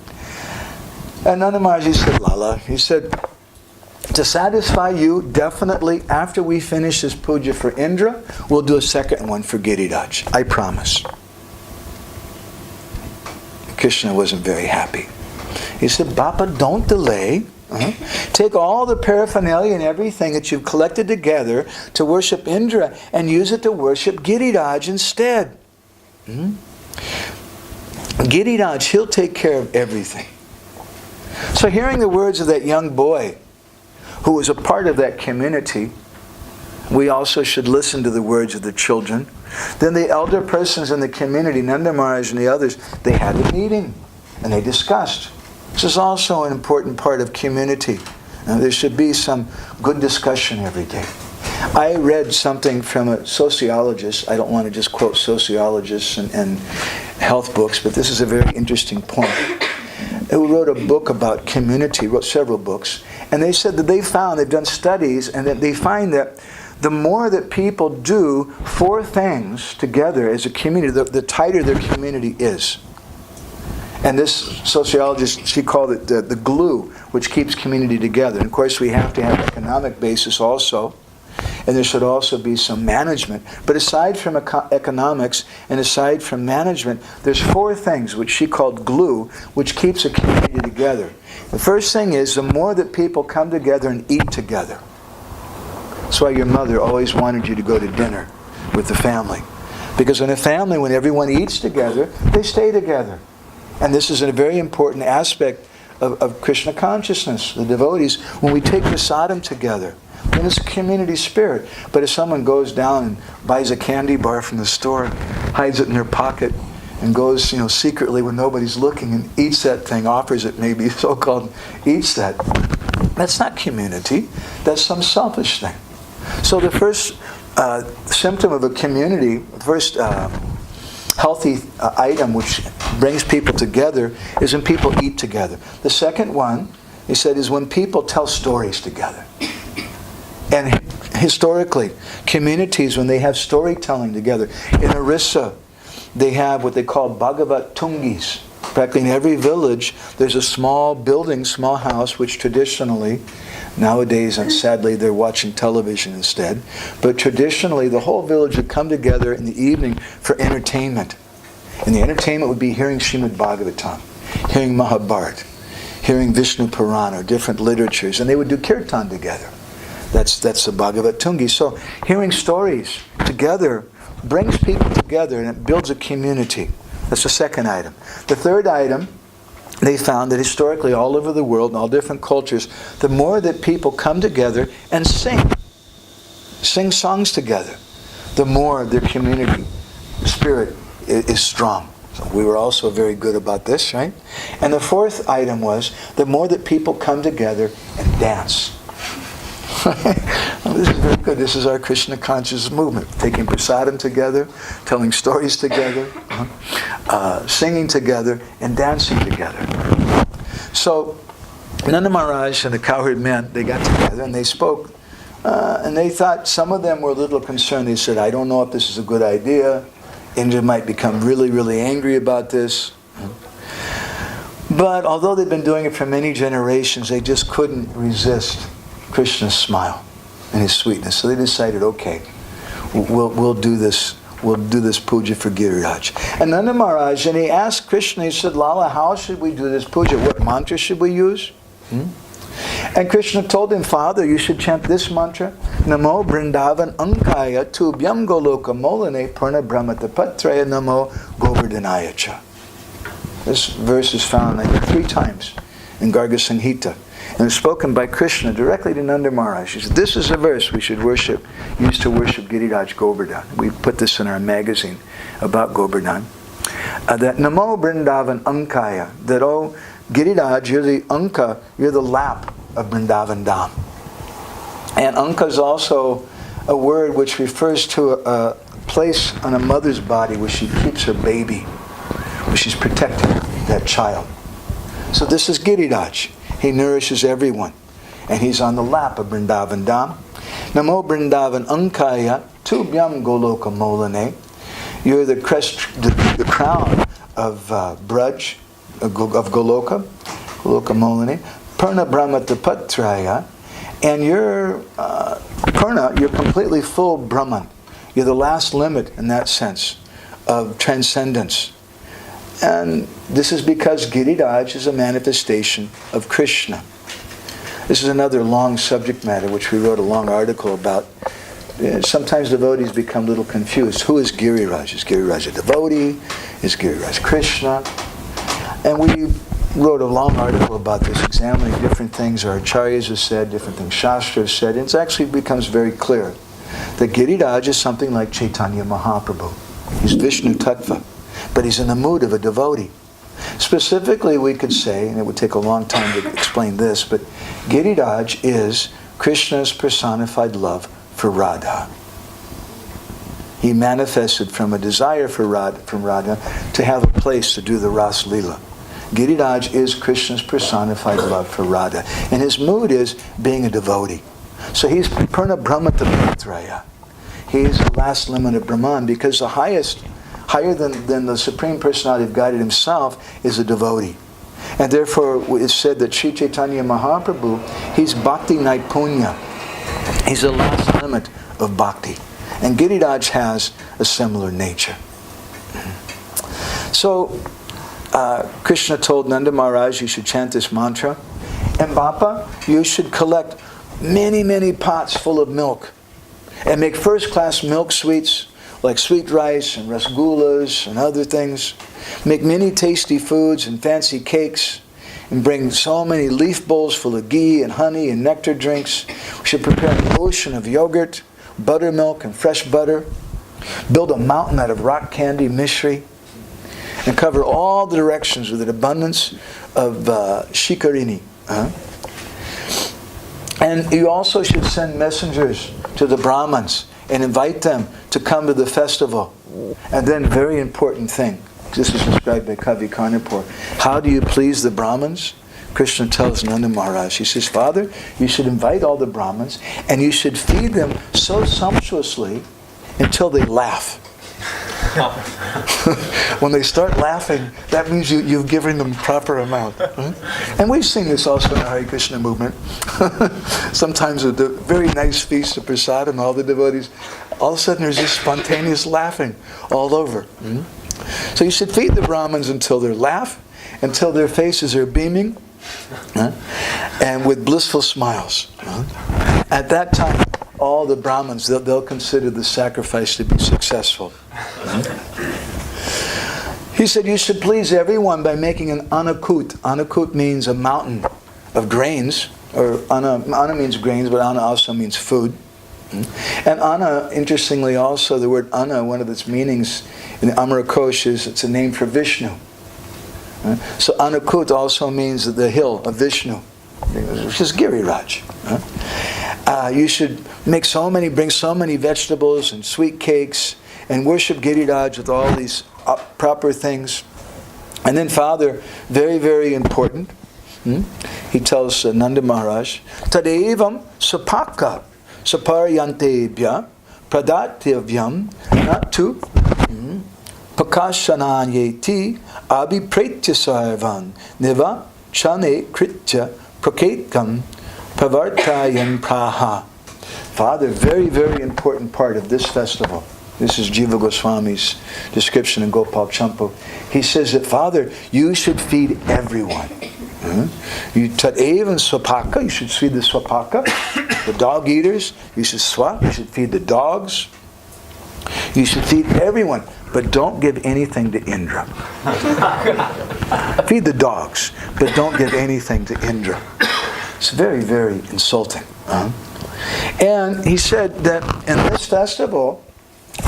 And Nanda Maharaj, he said, Lala, he said, to satisfy you, definitely after we finish this puja for Indra, we'll do a second one for Giriraj. I promise. Krishna wasn't very happy. He said, Bappa, don't delay. Take all the paraphernalia and everything that you've collected together to worship Indra and use it to worship Giriraj instead. Giriraj, he'll take care of everything. So hearing the words of that young boy who was a part of that community, we also should listen to the words of the children. Then the elder persons in the community, Nanda Maharaj and the others, they had a meeting and they discussed. This is also an important part of community. There should be some good discussion every day. I read something from a sociologist. I don't want to just quote sociologists and health books, but this is a very interesting point. Who wrote a book about community, wrote several books, and they said that they've done studies, and that they find that the more that people do 4 things together as a community, the tighter their community is. And this sociologist, she called it the glue, which keeps community together. And of course, we have to have economic basis also. And there should also be some management. But aside from economics and aside from management, there's 4 things which she called glue, which keeps a community together. The first thing is, the more that people come together and eat together. That's why your mother always wanted you to go to dinner with the family. Because in a family, when everyone eats together, they stay together. And this is a very important aspect of Krishna consciousness, the devotees. When we take prasadam together, then it's a community spirit. But if someone goes down and buys a candy bar from the store, hides it in their pocket, and goes, secretly when nobody's looking and eats that thing, offers it maybe, so-called eats that, that's not community. That's some selfish thing. So the first symptom of a community, the first healthy item which brings people together is when people eat together. The second one, he said, is when people tell stories together. And historically, communities, when they have storytelling together, in Orissa, they have what they call Bhagavat Tungis. Practically in every village, there's a small building, small house, which traditionally, nowadays, and sadly, they're watching television instead, but traditionally, the whole village would come together in the evening for entertainment. And the entertainment would be hearing Srimad Bhagavatam, hearing Mahabharata, hearing Vishnu Purana, different literatures, and they would do kirtan together. That's the Bhagavat Tungi. So hearing stories together brings people together and it builds a community. That's the second item. The third item, they found that historically all over the world, in all different cultures, the more that people come together and sing songs together, the more their community spirit is strong. So we were also very good about this, right? And the fourth item was, the more that people come together and dance. Well, this is very good. This is our Krishna conscious movement. Taking prasadam together, telling stories together, singing together, and dancing together. So, Nanda Maharaj and the cowherd men, they got together and they spoke. And they thought, some of them were a little concerned. They said, I don't know if this is a good idea. Indra might become really, really angry about this. But although they've been doing it for many generations, they just couldn't resist Krishna's smile and his sweetness. So they decided, okay, we'll do this. We'll do this puja for Giriraj. And Nanda Maharaj, and he asked Krishna, he said, Lala, how should we do this puja? What mantra should we use? And Krishna told him, Father, you should chant this mantra. Namo Vrindavan Ankaya Tubhyam Goloka Molane Purna Brahmata Patraya Namo Govardhanaya Cha. This verse is found, I think, 3 times in Garga Samhita. And it's spoken by Krishna directly to Nanda Maharaj. He said, this is a verse we should worship, used to worship Giriraj Govardhan. We put this in our magazine about Govardhan. That Namo Vrindavan Ankaya, that, oh, Giriraj, you're the Anka, you're the lap of Vrindavan Dham. And Anka is also a word which refers to a place on a mother's body where she keeps her baby, where she's protecting that child. So this is Giriraj. He nourishes everyone. And he's on the lap of Vrindavan Dham. Namo Vrindavan Ankaya Tubhyam Goloka Molane. You're the crest, the crown of Braj, of Goloka, Goloka Molane. Purna Brahmata Patraya. And you're Purna, you're completely full Brahman. You're the last limit in that sense of transcendence. And this is because Giriraj is a manifestation of Krishna. This is another long subject matter which we wrote a long article about. Sometimes devotees become a little confused. Who is Giriraj? Is Giriraj a devotee? Is Giriraj Krishna? And we wrote a long article about this, examining different things our acharyas have said, different things Shastra has said, and it actually becomes very clear that Giriraj is something like Chaitanya Mahaprabhu. He's Vishnu Tattva, but he's in the mood of a devotee. Specifically, we could say, and it would take a long time to explain this, but Giriraj is Krishna's personified love for Radha. He manifested from a desire from Radha to have a place to do the Ras Lila. Giriraj is Krishna's personified love for Radha. And his mood is being a devotee. So he's Purna Brahmata Matraya. He is the last limit of Brahman, because the highest, higher than the Supreme Personality of Godhead himself, is a devotee. And therefore it's said that Sri Chaitanya Mahaprabhu, he's Bhakti Naipunya. He's the last limit of Bhakti. And Giriraj has a similar nature. So Krishna told Nanda Maharaj, you should chant this mantra. And Bappa, you should collect many, many pots full of milk. And make first-class milk sweets, like sweet rice and rasgullas and other things. Make many tasty foods and fancy cakes. And bring so many leaf bowls full of ghee and honey and nectar drinks. We should prepare an ocean of yogurt, buttermilk and fresh butter. Build a mountain out of rock candy, mishri. And cover all the directions with an abundance of shikarini. And you also should send messengers to the Brahmins and invite them to come to the festival. And then, very important thing, this is described by Kavi Karnapur. How do you please the Brahmins? Krishna tells Nanda Maharaj, he says, Father, you should invite all the Brahmins and you should feed them so sumptuously until they laugh. When they start laughing, that means you've given them proper amount. And we've seen this also in the Hare Krishna movement. Sometimes at the very nice feast of prasadam, all the devotees, all of a sudden there's this spontaneous laughing all over. So you should feed the Brahmins until they laugh, until their faces are beaming, and with blissful smiles. At that time, all the Brahmins, they'll consider the sacrifice to be successful. He said you should please everyone by making an anakut. Anakut means a mountain of grains, or ana means grains, but ana also means food. And ana, interestingly also, the word ana, one of its meanings in the Amarakosh is it's a name for Vishnu. So anakut also means the hill of Vishnu, which is Giriraj. You should bring so many vegetables and sweet cakes and worship Giriraj with all these proper things. And then Father, very, very important, he tells Nanda Maharaj, Tadevam sapaka saparyantebhya pradatyvyam natu pakashananyeti abhipretya sarvan niva chane kritya praketkam pavartayan praha. Father, very, very important part of this festival. This is Jiva Goswami's description in Gopal Champu. He says that, Father, you should feed everyone. You tadevan swapaka, you should feed the swapaka, the dog eaters. You should feed the dogs. You should feed everyone, but don't give anything to Indra. Feed the dogs, but don't give anything to Indra. It's very, very insulting. And he said that in this festival,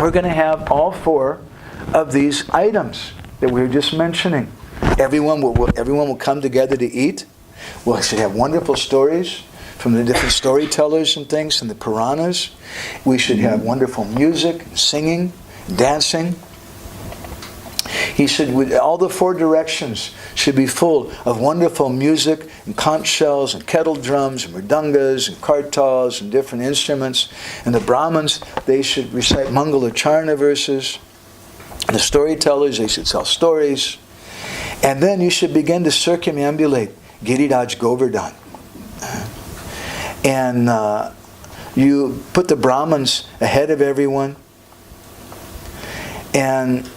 we're going to have all four of these items that we were just mentioning. Everyone will come together to eat. We should have wonderful stories from the different storytellers and things and the Puranas. We should have wonderful music, singing, dancing. He said all the four directions should be full of wonderful music and conch shells and kettle drums and mridangas and kartals and different instruments. And the Brahmins, they should recite Mangala Charana verses. The storytellers, they should tell stories. And then you should begin to circumambulate Giriraj Govardhan. And you put the Brahmins ahead of everyone. And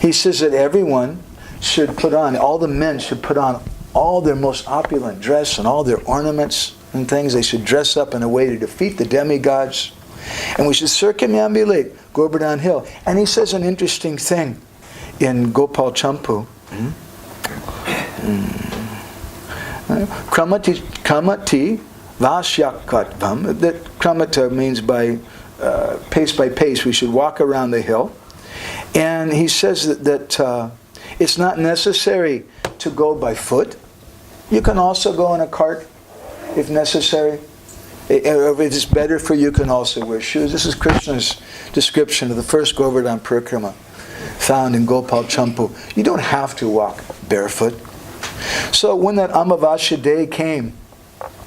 he says that everyone should put on, all the men should put on all their most opulent dress and all their ornaments and things. They should dress up in a way to defeat the demigods. And we should circumambulate Govardhan Hill. And he says an interesting thing in Gopal Champu. Kramati Vasyakatvam. That Kramata means by pace we should walk around the hill. And he says that it's not necessary to go by foot. You can also go in a cart if necessary. If it is better for you, can also wear shoes. This is Krishna's description of the first Govardhan Parikrama found in Gopal Champu. You don't have to walk barefoot. So when that Amavasya day came,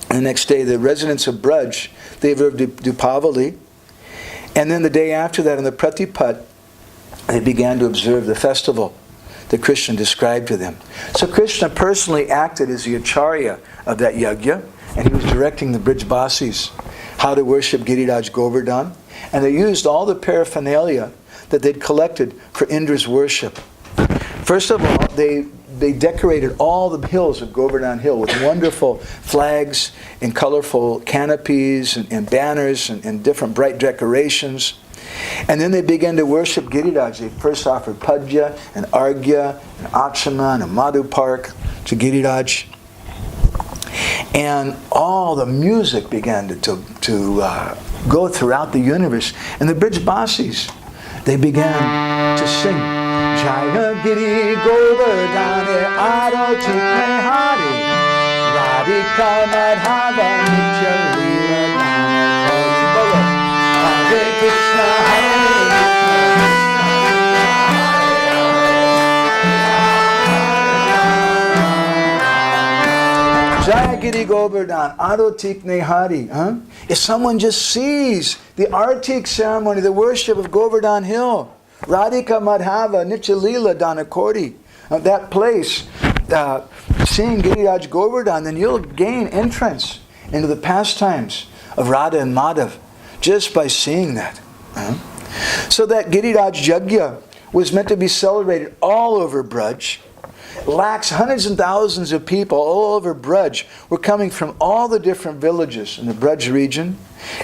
the next day the residents of Braj, they observed Dipavali, and then the day after that on the Pratipat, they began to observe the festival that Krishna described to them. So Krishna personally acted as the acharya of that yajna, and he was directing the Brijbasis how to worship Giriraj Govardhan, and they used all the paraphernalia that they'd collected for Indra's worship. First of all, they decorated all the hills of Govardhan Hill with wonderful flags and colorful canopies and banners and different bright decorations. And then they began to worship Giriraj. They first offered Padya and Arghya and Achama and Madhupark to Giriraj. And all the music began to go throughout the universe. And the Brijbasis, they began to sing, Jaya Giri Govardhane Aroti Hari Radhika Madhava Nitya Lila Hare Krishna Hare Jaya Giri Govardhan Arotik Nehari. If someone just sees the Artik ceremony, the worship of Govardhan Hill, Radhika Madhava Nitya Lila Danakoti, that place, seeing Giriraj Govardhan, then you'll gain entrance into the pastimes of Radha and Madhav just by seeing that. So that Giriraj Yajna was meant to be celebrated all over Braj. Lakhs, hundreds and thousands of people all over Braj were coming from all the different villages in the Braj region.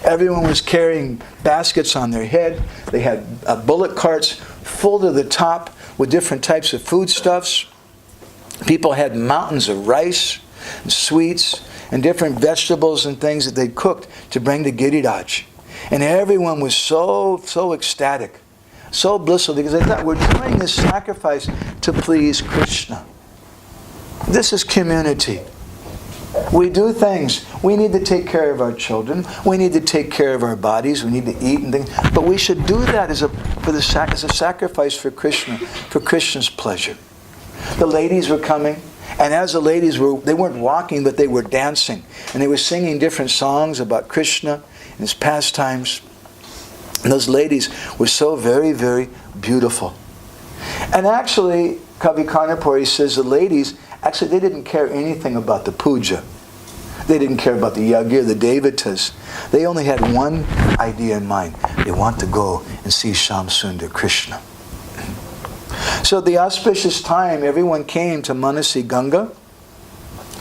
Everyone was carrying baskets on their head. They had bullock carts full to the top with different types of foodstuffs. People had mountains of rice and sweets and different vegetables and things that they cooked to bring to Giriraj. And everyone was so ecstatic, so blissful, because they thought, we're doing this sacrifice to please Krishna. This is community. We do things. We need to take care of our children. We need to take care of our bodies. We need to eat and things. But we should do that as a sacrifice for Krishna, for Krishna's pleasure. The ladies were coming, and as the ladies they weren't walking, but they were dancing. And they were singing different songs about Krishna and his pastimes. And those ladies were so very, very beautiful. And actually, Kavi Karnapuri says the ladies, actually they didn't care anything about the puja. They didn't care about the yajna, the devatas. They only had one idea in mind. They want to go and see Shyam Sundar Krishna. So at the auspicious time, everyone came to Manasi Ganga,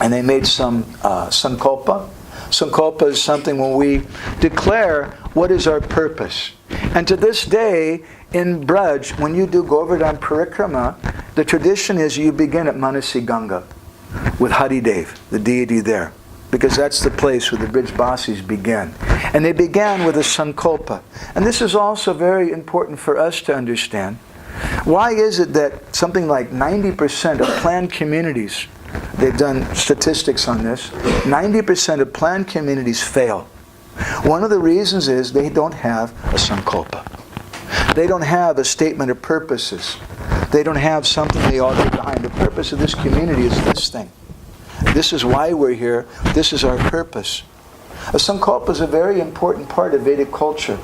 and they made some sankalpa. Sankalpa is something when we declare what is our purpose. And to this day, in Braj, when you do Govardhan Parikrama, the tradition is you begin at Manasi Ganga with Haridev, the deity there, because that's the place where the Brijbasis began. And they began with a sankalpa. And this is also very important for us to understand. Why is it that something like 90% of planned communities, they've done statistics on this, 90% of planned communities fail? One of the reasons is they don't have a sankalpa. They don't have a statement of purposes. They don't have something they all get behind. The purpose of this community is this thing. This is why we're here. This is our purpose. A sankalpa is a very important part of Vedic culture.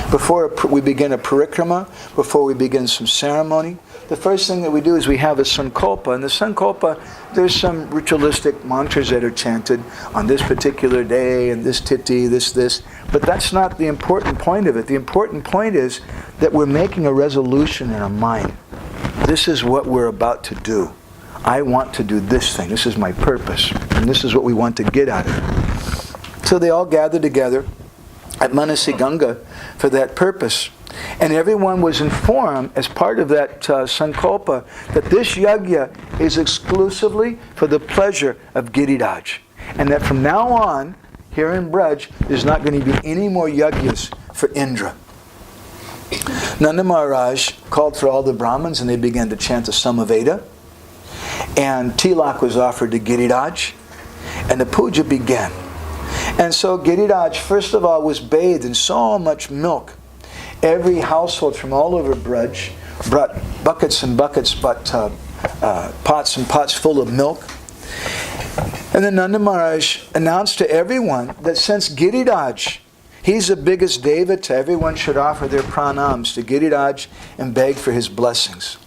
Before we begin a parikrama, before we begin some ceremony, the first thing that we do is we have a sankalpa. And the sankalpa, there's some ritualistic mantras that are chanted on this particular day, and this titi, this. But that's not the important point of it. The important point is that we're making a resolution in our mind. This is what we're about to do. I want to do this thing. This is my purpose. And this is what we want to get out of it. So they all gathered together at Manasi Ganga for that purpose. And everyone was informed as part of that sankalpa that this yajna is exclusively for the pleasure of Giriraj. And that from now on, here in Braj, there's not going to be any more yajnas for Indra. Nanda Maharaj called for all the Brahmins, and they began to chant the Samaveda. And tilak was offered to Giriraj, and the puja began. And so Giriraj, first of all, was bathed in so much milk. Every household from all over Braj brought buckets and buckets, pots and pots full of milk. And then Nanda Maharaj announced to everyone that since Giriraj, he's the biggest devata, everyone should offer their pranams to Giriraj and beg for his blessings.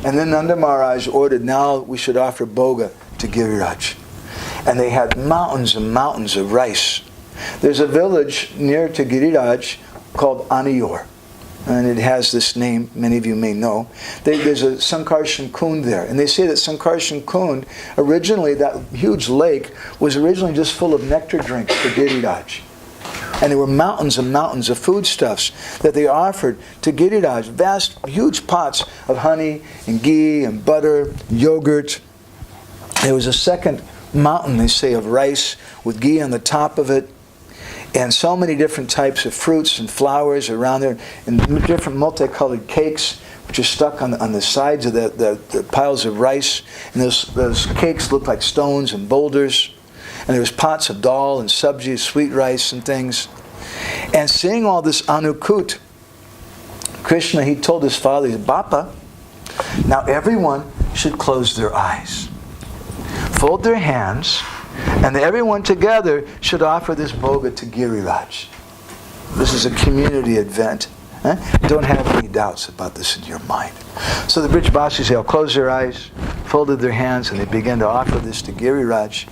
And then Nanda Maharaj ordered, now we should offer bhoga to Giriraj. And they had mountains and mountains of rice. There's a village near to Giriraj called Aniyor. And it has this name, many of you may know. There's a Sankarshan Kund there. And they say that Sankarshan Kund, originally, that huge lake, was originally just full of nectar drinks for Giriraj. And there were mountains and mountains of foodstuffs that they offered to Giriraj. Vast, huge pots of honey and ghee and butter, yogurt. There was a second mountain, they say, of rice with ghee on the top of it. And so many different types of fruits and flowers around there, and different multicolored cakes which are stuck on the sides of the piles of rice. And those cakes looked like stones and boulders. And there was pots of dal and sabji, sweet rice and things. And seeing all this anukut, Krishna, he told his father, he said, Bappa, now everyone should close their eyes, fold their hands, and everyone together should offer this bhoga to Giriraj. This is a community event. Don't have any doubts about this in your mind. So the Brijbasis, they all closed their eyes, folded their hands, and they began to offer this to Giriraj.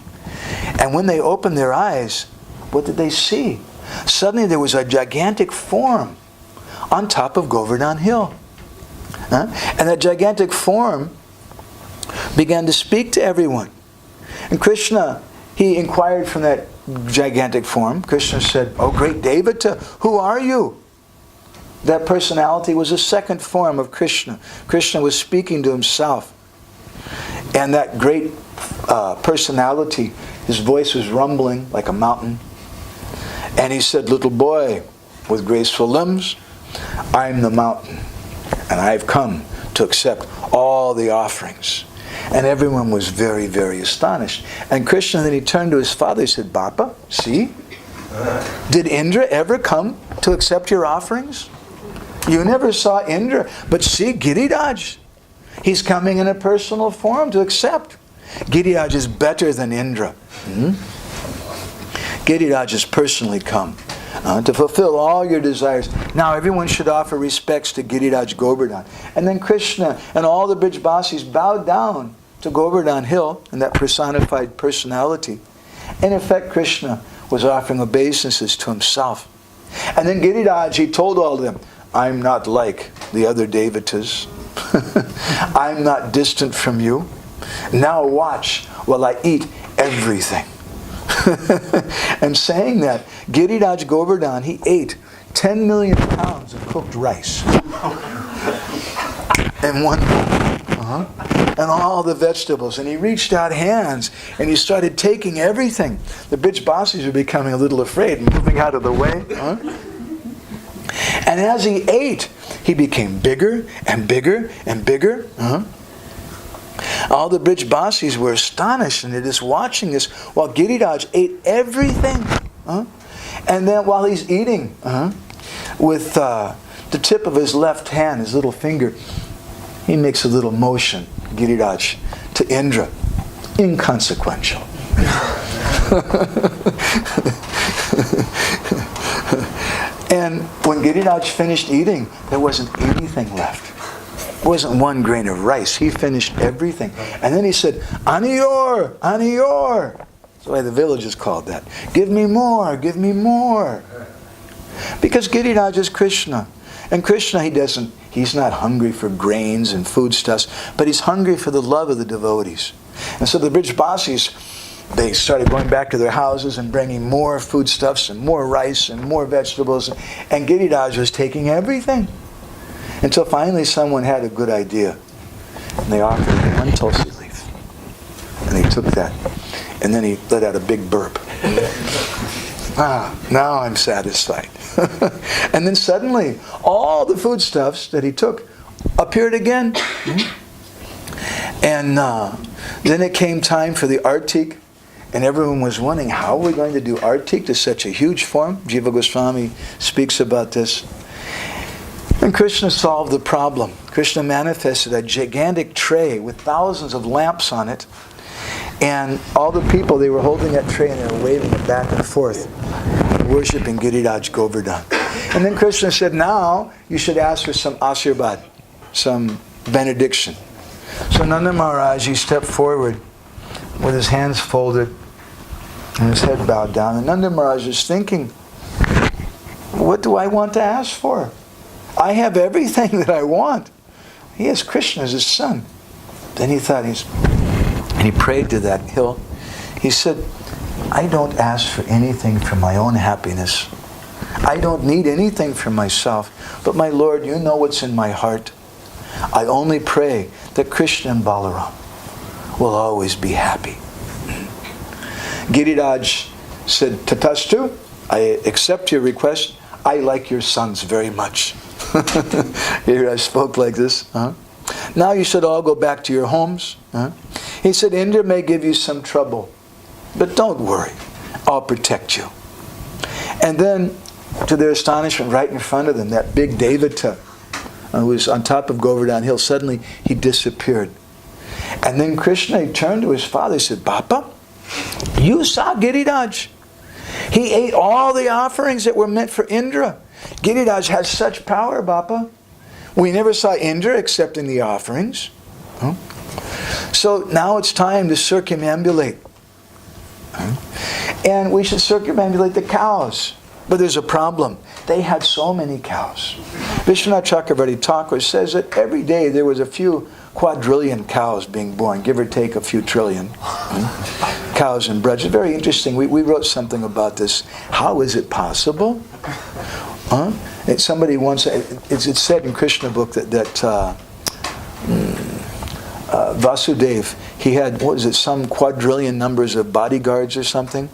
And when they opened their eyes, what did they see? Suddenly there was a gigantic form on top of Govardhan Hill. And that gigantic form began to speak to everyone. And Krishna, he inquired from that gigantic form. Krishna said, "Oh great Devata, who are you?" That personality was a second form of Krishna. Krishna was speaking to himself. And that great personality, his voice was rumbling like a mountain. And he said, "Little boy with graceful limbs, I'm the mountain. And I've come to accept all the offerings." And everyone was very, very astonished. And Krishna, then he turned to his father, he said, "Bappa, see? Did Indra ever come to accept your offerings? You never saw Indra. But see, Giriraj, he's coming in a personal form to accept. Giriraj is better than Indra. Giriraj has personally come to fulfill all your desires. Now everyone should offer respects to Giriraj Govardhan." And then Krishna and all the Brijbasis bowed down to Govardhan Hill and that personified personality. In effect, Krishna was offering obeisances to himself. And then Giriraj, he told all of them, "I'm not like the other devatas. I'm not distant from you. Now watch while I eat everything." And saying that, Giriraj Govardhan, he ate 10 million pounds of cooked rice in one bowl. And all the vegetables. And he reached out hands and he started taking everything. The Brijbasis were becoming a little afraid, moving out of the way. And as he ate, he became bigger and bigger and bigger. All the Brijbasis were astonished and they're just watching this while Giriraj ate everything. And then while he's eating, with the tip of his left hand, his little finger, he makes a little motion, Giriraj, to Indra. Inconsequential. And when Giriraj finished eating, there wasn't anything left. There wasn't one grain of rice. He finished everything. And then he said, "Aniyor, Aniyor." That's why the village is called that. "Give me more, give me more." Because Giriraj is Krishna. And Krishna, he's not hungry for grains and foodstuffs, but he's hungry for the love of the devotees. And so the Brijbasis, they started going back to their houses and bringing more foodstuffs and more rice and more vegetables. And Giriraj was taking everything. Until finally someone had a good idea. And they offered him one tulsi leaf. And he took that. And then he let out a big burp. Now I'm satisfied. And then suddenly, all the foodstuffs that he took appeared again. And then it came time for the artik And everyone was wondering, how are we going to do artik to such a huge form? Jiva Goswami speaks about this. And Krishna solved the problem. Krishna manifested a gigantic tray with thousands of lamps on it. And all the people, they were holding that tray and they were waving it back and forth, worshipping Giriraj Govardhan. And then Krishna said, now you should ask for some ashirbad, some benediction. So Nanda Maharaj, he stepped forward with his hands folded and his head bowed down. And Nanda Maharaj is thinking, what do I want to ask for? I have everything that I want. He has Krishna as his son. Then he thought, and he prayed to that hill. He said, I don't ask for anything for my own happiness. I don't need anything for myself. But my Lord, you know what's in my heart. I only pray that Krishna and Balaram will always be happy. Giriraj said, Tatastu, I accept your request. I like your sons very much. Giriraj spoke like this. Now you should all go back to your homes. He said, Indra may give you some trouble, but don't worry. I'll protect you. And then, to their astonishment, right in front of them, that big Devata who was on top of Govardhan Hill, suddenly he disappeared. And then Krishna, he turned to his father, he said, Bappa, you saw Giriraj. He ate all the offerings that were meant for Indra. Giriraj has such power, Bappa. We never saw Indra accepting the offerings. So now it's time to circumambulate. And we should circumambulate the cows. But there's a problem. They had so many cows. Vishwanath Chakravarti Thakur says that every day there was a few quadrillion cows being born, give or take a few trillion cows in Braj. It's very interesting. We wrote something about this. How is it possible? Somebody once, it's said in Krishna book that Vasudev, he had, some quadrillion numbers of bodyguards or something?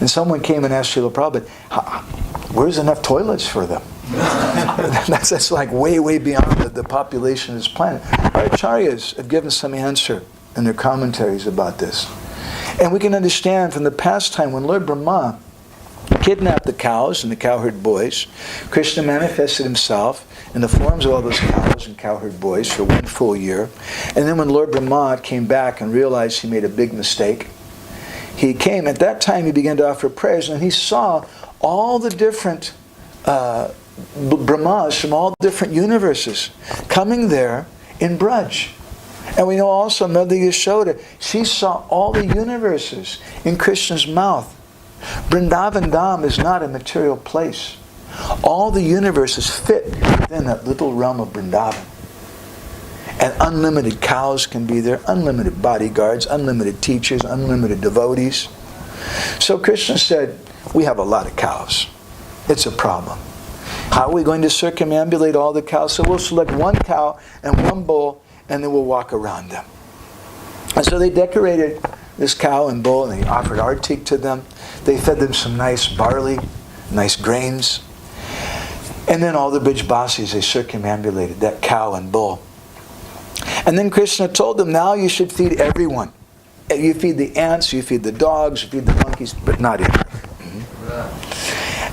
And someone came and asked Srila Prabhupada, where's enough toilets for them? that's like way beyond the population of this planet. Our acharyas have given some answer in their commentaries about this. And we can understand from the past time when Lord Brahma kidnapped the cows and the cowherd boys, Krishna manifested himself in the forms of all those cows and cowherd boys for 1 full year. And then when Lord Brahma came back and realized he made a big mistake, he came. At that time he began to offer prayers, and he saw all the different Brahmas from all different universes coming there in Braj. And we know also Mother Yashoda, she saw all the universes in Krishna's mouth. Vrindavan Dham is not a material place. All the universes fit within that little realm of Vrindavan. And unlimited cows can be there, unlimited bodyguards, unlimited teachers, unlimited devotees. So Krishna said, we have a lot of cows. It's a problem. How are we going to circumambulate all the cows? So we'll select one cow and one bull, and then we'll walk around them. And so they decorated this cow and bull, and they offered artik to them. They fed them some nice barley, nice grains. And then all the Brijbasis, they circumambulated that cow and bull. And then Krishna told them, now you should feed everyone. You feed the ants, you feed the dogs, you feed the monkeys, but not Indra.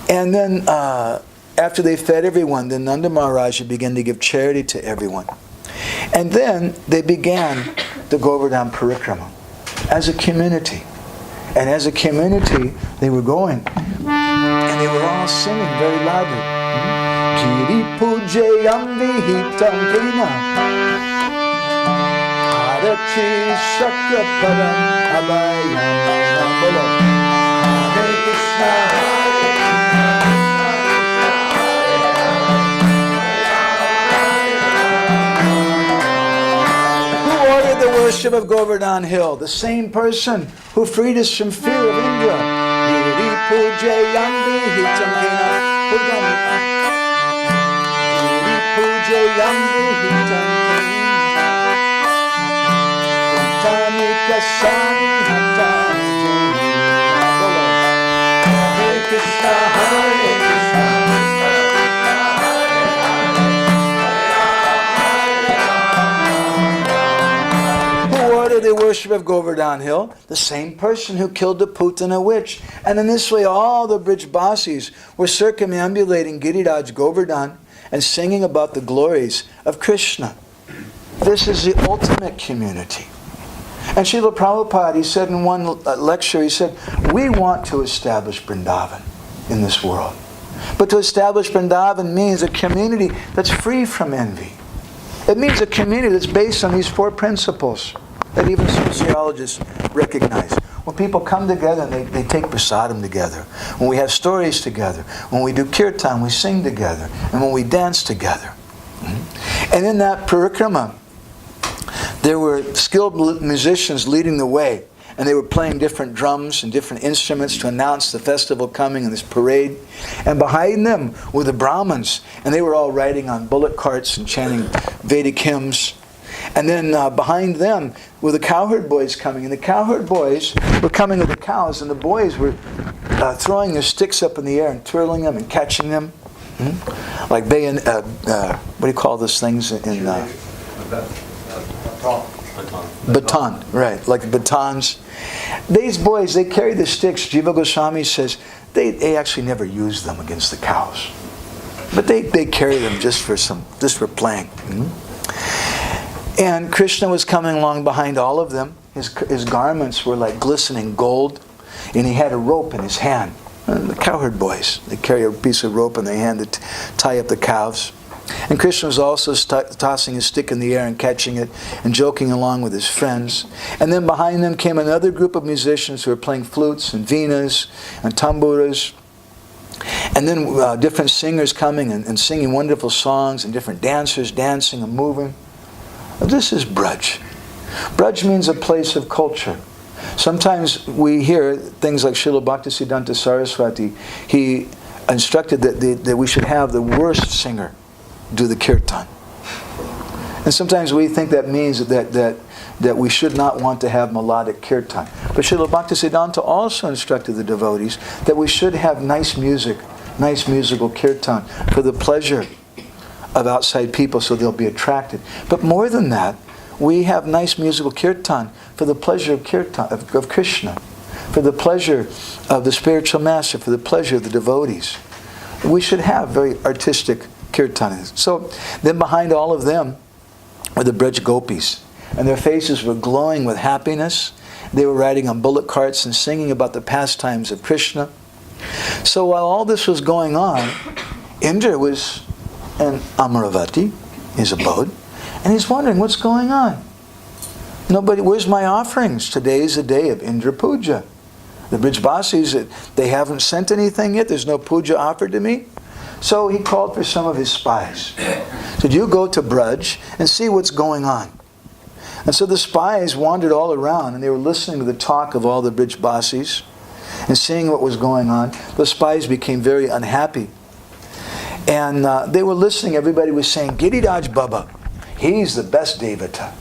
And then after they fed everyone, then Nanda Maharaj began to give charity to everyone. And then they began the Govardhan Parikrama as a community. And as a community, they were going. And they were all singing very loudly. Giri Pujayam Vihitam Krina Harachi Shakrapadam Abhayam Bolo Hare Krishna Who ordered the worship of Govardhan Hill? The same person who freed us from fear of Indra. Giri Pujayam Vihitam Krina Giri Pujayam Vihitam Hare Krishna, Hare Krishna, Who ordered the worship of Govardhan Hill, the same person who killed the Putana witch. And in this way, all the Brijbasis were circumambulating Giriraj Govardhan and singing about the glories of Krishna. This is the ultimate community. And Srila Prabhupada, he said in one lecture, he said, we want to establish Vrindavan in this world. But to establish Vrindavan means a community that's free from envy. It means a community that's based on these four principles that even sociologists recognize. When people come together and they take prasadam together, when we have stories together, when we do kirtan, we sing together, and when we dance together. And in that parikrama, there were skilled musicians leading the way, and they were playing different drums and different instruments to announce the festival coming in this parade. And behind them were the Brahmins, and they were all riding on bullock carts and chanting Vedic hymns. And then behind them were the cowherd boys coming, and the cowherd boys were coming with the cows, and the boys were throwing their sticks up in the air and twirling them and catching them. Like what do you call those things in... Baton, right, like batons. These boys, they carry the sticks. Jiva Goswami says they actually never use them against the cows, but they carry them just for playing. And Krishna was coming along behind all of them. His garments were like glistening gold, and he had a rope in his hand. And the cowherd boys, they carry a piece of rope in their hand to tie up the cows. And Krishna was also tossing his stick in the air and catching it and joking along with his friends. And then behind them came another group of musicians who were playing flutes and venas and tamburas. And then different singers coming and singing wonderful songs, and different dancers dancing and moving. This is Braj. Braj means a place of culture. Sometimes we hear things like Srila Bhaktisiddhanta Saraswati. He instructed that we should have the worst singer do the kirtan. And sometimes we think that means that we should not want to have melodic kirtan. But Srila Bhaktisiddhanta also instructed the devotees that we should have nice music, nice musical kirtan for the pleasure of outside people, so they'll be attracted. But more than that, we have nice musical kirtan for the pleasure of kirtan, of Krishna, for the pleasure of the spiritual master, for the pleasure of the devotees. We should have very artistic kirtan. So then behind all of them were the Braj Gopis, and their faces were glowing with happiness. They were riding on bullock carts and singing about the pastimes of Krishna. So while all this was going on, Indra was in Amaravati, his abode, and he's wondering what's going on. Where's my offerings? Today is the day of Indra Puja. The Brijbasis, they haven't sent anything yet. There's no puja offered to me. So he called for some of his spies. Said, you go to Braj and see what's going on. And so the spies wandered all around, and they were listening to the talk of all the Brijbasis and seeing what was going on. The spies became very unhappy. And they were listening. Everybody was saying, Giriraj Baba, he's the best Devata.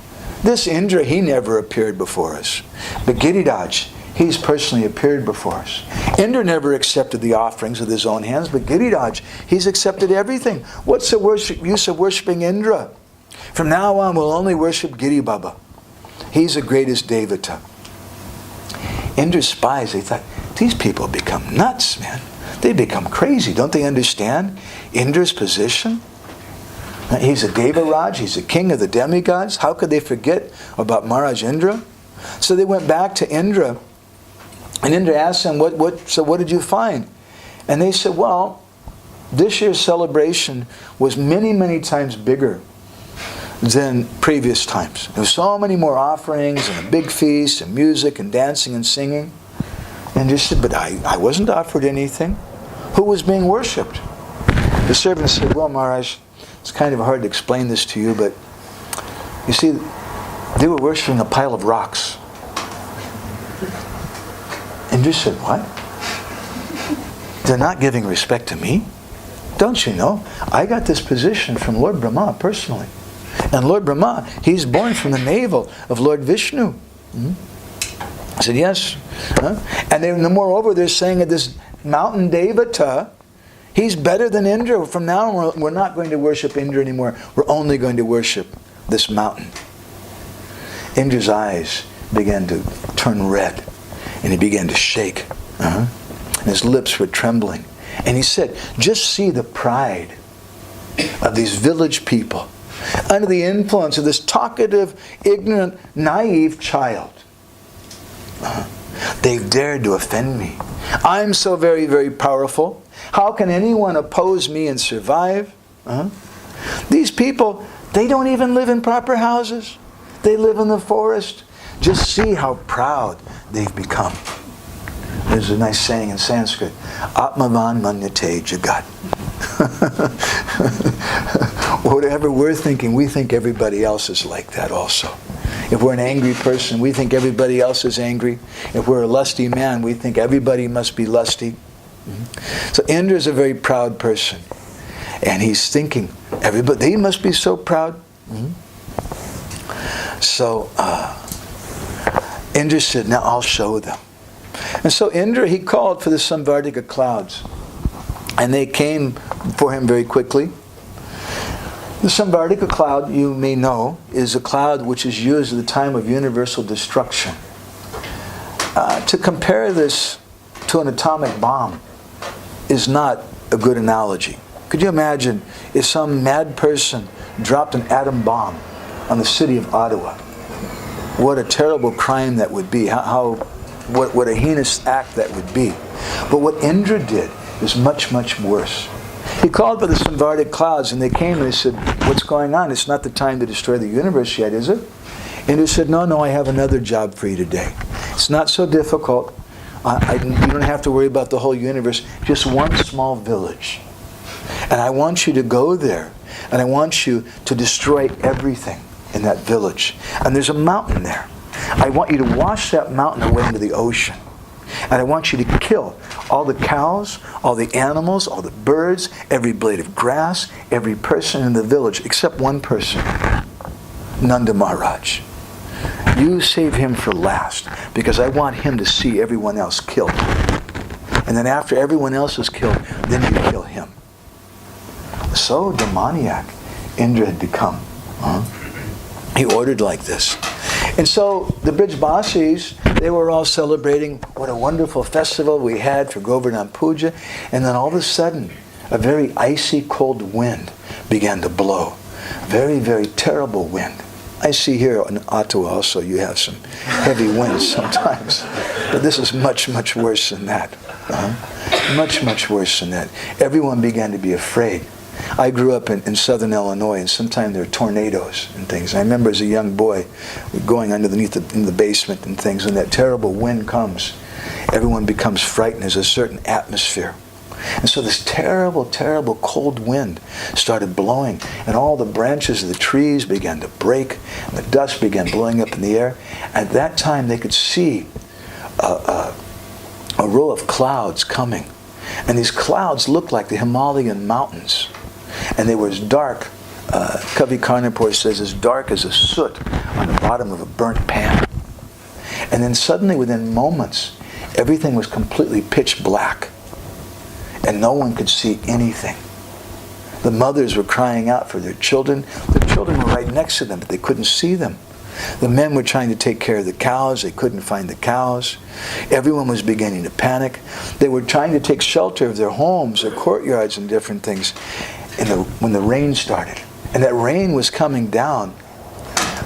This Indra, he never appeared before us. But Giriraj, he's personally appeared before us. Indra never accepted the offerings with his own hands, but Giriraj, he's accepted everything. What's the use of worshipping Indra? From now on, we'll only worship Giri Baba. He's the greatest Devata. Indra's spies, they thought, these people become nuts, man. They become crazy. Don't they understand Indra's position? He's a Devaraj. He's the king of the demigods. How could they forget about Maharaj Indra? So they went back to Indra, and Indra asked them, what did you find? And they said, well, this year's celebration was many, many times bigger than previous times. There were so many more offerings and a big feast and music and dancing and singing. And Indra said, but I wasn't offered anything. Who was being worshipped? The servant said, well, Maharaj, it's kind of hard to explain this to you, but you see, they were worshipping a pile of rocks. Indra said, what? They're not giving respect to me? Don't you know? I got this position from Lord Brahma personally. And Lord Brahma, he's born from the navel of Lord Vishnu. I said, yes. And moreover, they're saying that this mountain Devata, he's better than Indra. From now on, we're not going to worship Indra anymore. We're only going to worship this mountain. Indra's eyes began to turn red, and he began to shake. And his lips were trembling. And he said, just see the pride of these village people under the influence of this talkative, ignorant, naive child. They've dared to offend me. I'm so very, very powerful. How can anyone oppose me and survive? These people, they don't even live in proper houses. They live in the forest. Just see how proud they've become. There's a nice saying in Sanskrit, Atmavan manyate jagat. Whatever we're thinking, we think everybody else is like that also. If we're an angry person, we think everybody else is angry. If we're a lusty man, we think everybody must be lusty. So Indra is a very proud person. And he's thinking, they must be so proud. So Indra said, now I'll show them. And so Indra, he called for the Samvardika clouds. And they came for him very quickly. The Samvardika cloud, you may know, is a cloud which is used at the time of universal destruction. To compare this to an atomic bomb is not a good analogy. Could you imagine if some mad person dropped an atom bomb on the city of Ottawa? What a terrible crime that would be. What a heinous act that would be. But what Indra did is much, much worse. He called for the Samvardika clouds, and they came and they said, what's going on? It's not the time to destroy the universe yet, is it? Indra said, no, I have another job for you today. It's not so difficult. You don't have to worry about the whole universe. Just one small village. And I want you to go there. And I want you to destroy everything in that village. And there's a mountain there. I want you to wash that mountain away into the ocean. And I want you to kill all the cows, all the animals, all the birds, every blade of grass, every person in the village, except one person, Nanda Maharaj. You save him for last, because I want him to see everyone else killed. And then after everyone else is killed, then you kill him. So demoniac Indra had become. He ordered like this. And so the Brijbasis, they were all celebrating what a wonderful festival we had for Govardhana Puja. And then all of a sudden, a very icy cold wind began to blow. Very, very terrible wind. I see here in Ottawa also you have some heavy winds sometimes. But this is much, much worse than that. Much, much worse than that. Everyone began to be afraid. I grew up in southern Illinois, and sometimes there are tornadoes and things. I remember as a young boy going underneath in the basement and things, and that terrible wind comes. Everyone becomes frightened. There's a certain atmosphere. And so this terrible, terrible cold wind started blowing, and all the branches of the trees began to break, and the dust began blowing up in the air. At that time, they could see a row of clouds coming. And these clouds looked like the Himalayan mountains. And they were as dark, Kavi Karnapur says, as dark as a soot on the bottom of a burnt pan. And then suddenly, within moments, everything was completely pitch black. And no one could see anything. The mothers were crying out for their children. The children were right next to them, but they couldn't see them. The men were trying to take care of the cows. They couldn't find the cows. Everyone was beginning to panic. They were trying to take shelter of their homes, their courtyards, and different things when the rain started. And that rain was coming down.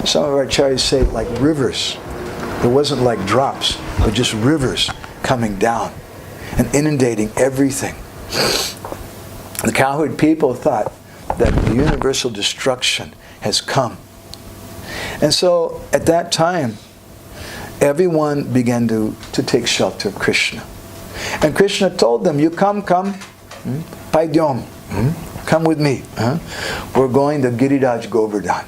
Some of our acharyas say like rivers. It wasn't like drops, but just rivers coming down and inundating everything. The cowherd people thought that the universal destruction has come. And so at that time, everyone began to take shelter of Krishna. And Krishna told them, you come, Paidyom, come with me. We're going to Giriraj Govardhan.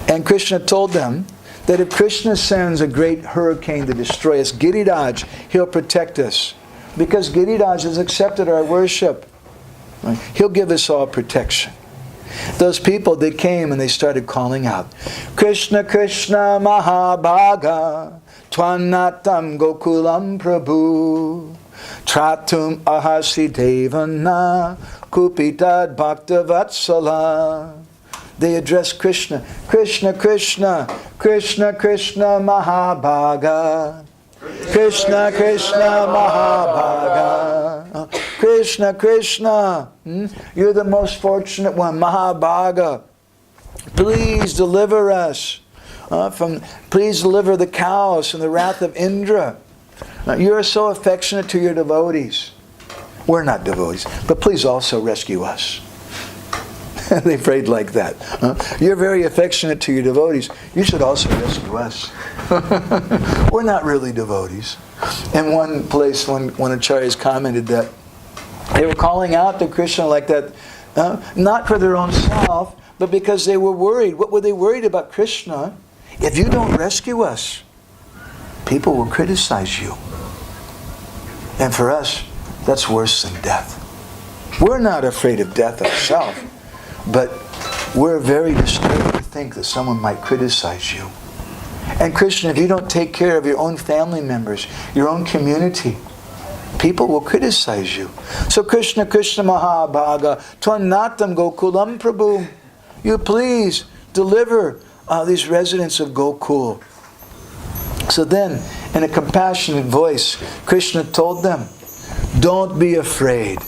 And Krishna told them that if Krishna sends a great hurricane to destroy us, Giriraj, he'll protect us. Because Giriraj has accepted our worship. He'll give us all protection. Those people, they came and they started calling out, Krishna, Krishna, Mahabhaga, Twanatam Gokulam Prabhu, Tratum Ahasi Devana, Kupitad Bhaktavatsala, they address Krishna. Krishna, Krishna, Krishna, Krishna, Mahabhaga. Krishna, Krishna, Mahabhaga. Krishna, Krishna, you're the most fortunate one, Mahabhaga. Please deliver us please deliver the cows from the wrath of Indra. You're so affectionate to your devotees. We're not devotees, but please also rescue us. They prayed like that. You're very affectionate to your devotees. You should also rescue us. We're not really devotees. In one place, one acharyas commented that they were calling out to Krishna like that, not for their own self, but because they were worried. What were they worried about? Krishna, if you don't rescue us, people will criticize you. And for us, that's worse than death. We're not afraid of death ourselves, but we're very disturbed to think that someone might criticize you. And Krishna, if you don't take care of your own family members, your own community, people will criticize you. So Krishna, Krishna Mahabhaga, Tvanatam Gokulam Prabhu, you please deliver these residents of Gokul. So then, in a compassionate voice, Krishna told them, don't be afraid.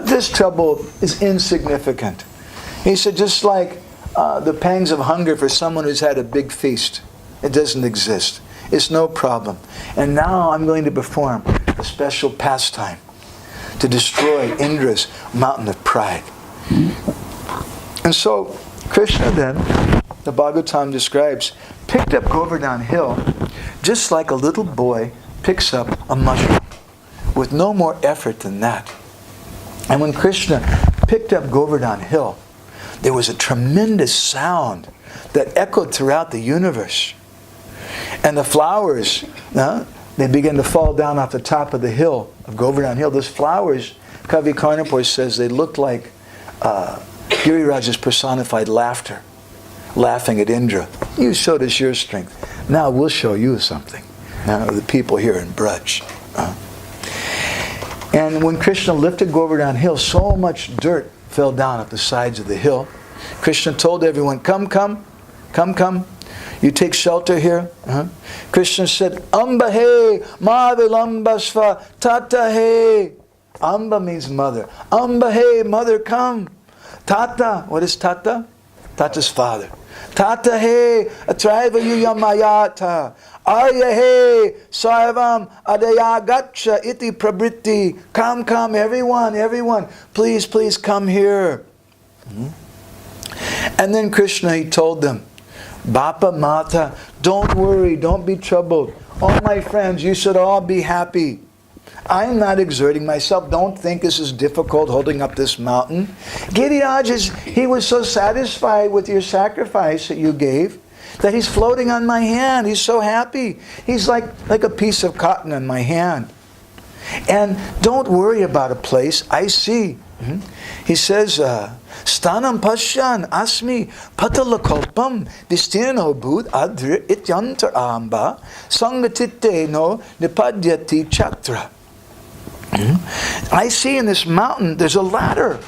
This trouble is insignificant. He said, just like the pangs of hunger for someone who's had a big feast, it doesn't exist. It's no problem. And now I'm going to perform a special pastime to destroy Indra's mountain of pride. And so Krishna then, the Bhagavatam describes, picked up Govardhan Hill just like a little boy picks up a mushroom, with no more effort than that. And when Krishna picked up Govardhan Hill, there was a tremendous sound that echoed throughout the universe. And the flowers, they began to fall down off the top of the hill of Govardhan Hill. Those flowers, Kavi Karnapur says, they looked like Giriraj's personified laughter, laughing at Indra. You showed us your strength. Now we'll show you something. Now the people here in Braj. And when Krishna lifted Govardhan Hill, so much dirt fell down at the sides of the hill. Krishna told everyone, come, come, come, come. You take shelter here. Krishna said, Amba he, ma vilambasva, tata he. Amba means mother. Amba he, mother, come. Tata, what is tata? Tata's father. Tata he, atraiva yuyamayata. Arya he, sarvam adayagacha iti prabriti. Come, come, everyone, everyone. Please, please come here. And then Krishna, he told them, Bapa Mata, don't worry, don't be troubled. All my friends, you should all be happy. I'm not exerting myself. Don't think this is difficult holding up this mountain. Giriraj, he was so satisfied with your sacrifice that you gave that he's floating on my hand. He's so happy. He's like a piece of cotton on my hand. And don't worry about a place. I see. He says, Stanam Pashyan Asmi Patalakalpam Distirno Bhut Adri Ityantar Amba Sangatite no Nipadyati Chatra. I see in this mountain there's a ladder.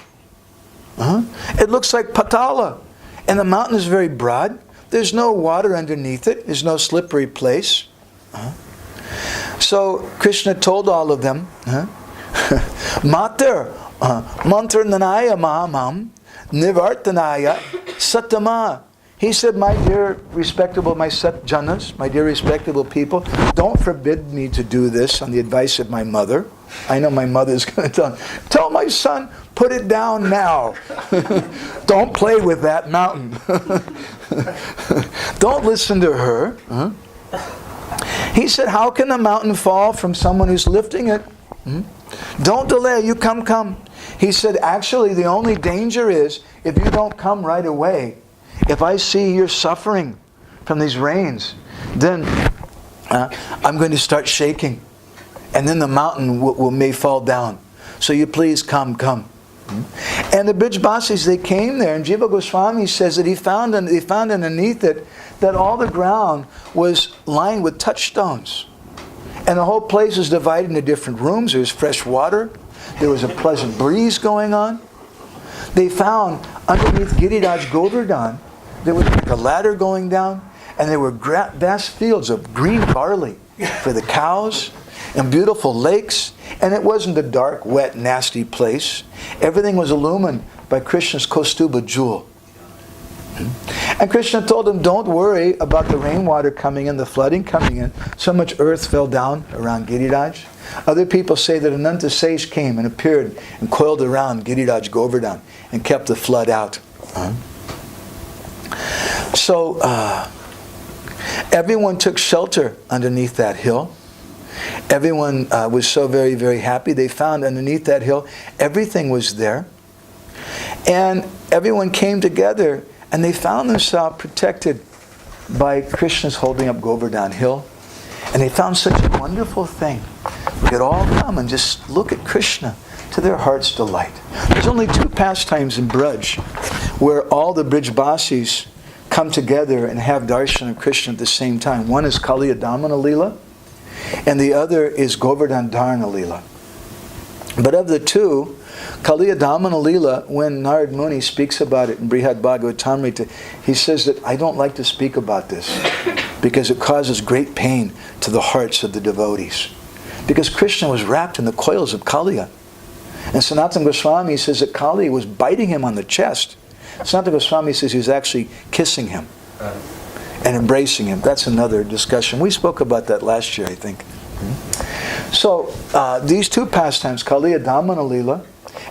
It looks like Patala. And the mountain is very broad. There's no water underneath it. There's no slippery place. So Krishna told all of them, Mater Mantrananaya Mahamam Nivartanaya Satama. He said, my dear respectable, my Satjanas, my dear respectable people, don't forbid me to do this on the advice of my mother. I know my mother's going to tell my son, put it down now. Don't play with that mountain. Don't listen to her. He said, how can the mountain fall from someone who's lifting it? Don't delay, you come. He said, actually, the only danger is if you don't come right away. If I see you're suffering from these rains, then I'm going to start shaking. And then the mountain may fall down. So you please come. And the Brijbasis, they came there, and Jiva Goswami says that they found underneath it that all the ground was lined with touchstones. And the whole place was divided into different rooms. There was fresh water. There was a pleasant breeze going on. They found underneath Giriraj Govardhan, there was like a ladder going down, and there were vast fields of green barley for the cows, and beautiful lakes, and it wasn't a dark, wet, nasty place. Everything was illumined by Krishna's Kaustuba jewel. And Krishna told him, don't worry about the rainwater coming in, the flooding coming in. So much earth fell down around Giriraj. Other people say that Ananta Sage came and appeared and coiled around Giriraj Govardhan and kept the flood out. So everyone took shelter underneath that hill. Everyone was so very, very happy. They found underneath that hill, everything was there. And everyone came together and they found themselves protected by Krishna's holding up Govardhan Hill. And they found such a wonderful thing. We could all come and just look at Krishna to their heart's delight. There's only 2 pastimes in Braj where all the Brijbasis come together and have darshan of Krishna at the same time. One is Kaliyadamana Lila, and the other is Govardhan Lila. But of the 2, Kaliyadamana Lila, when Narad Muni speaks about it in Brihad Bhagavatamrita, he says that I don't like to speak about this because it causes great pain to the hearts of the devotees. Because Krishna was wrapped in the coils of Kaliya. And Sanatana Goswami says that Kali was biting him on the chest. Sanatana Goswami says he was actually kissing him and embracing him. That's another discussion. We spoke about that last year, I think. So these 2 pastimes, Kaliyadamana Lila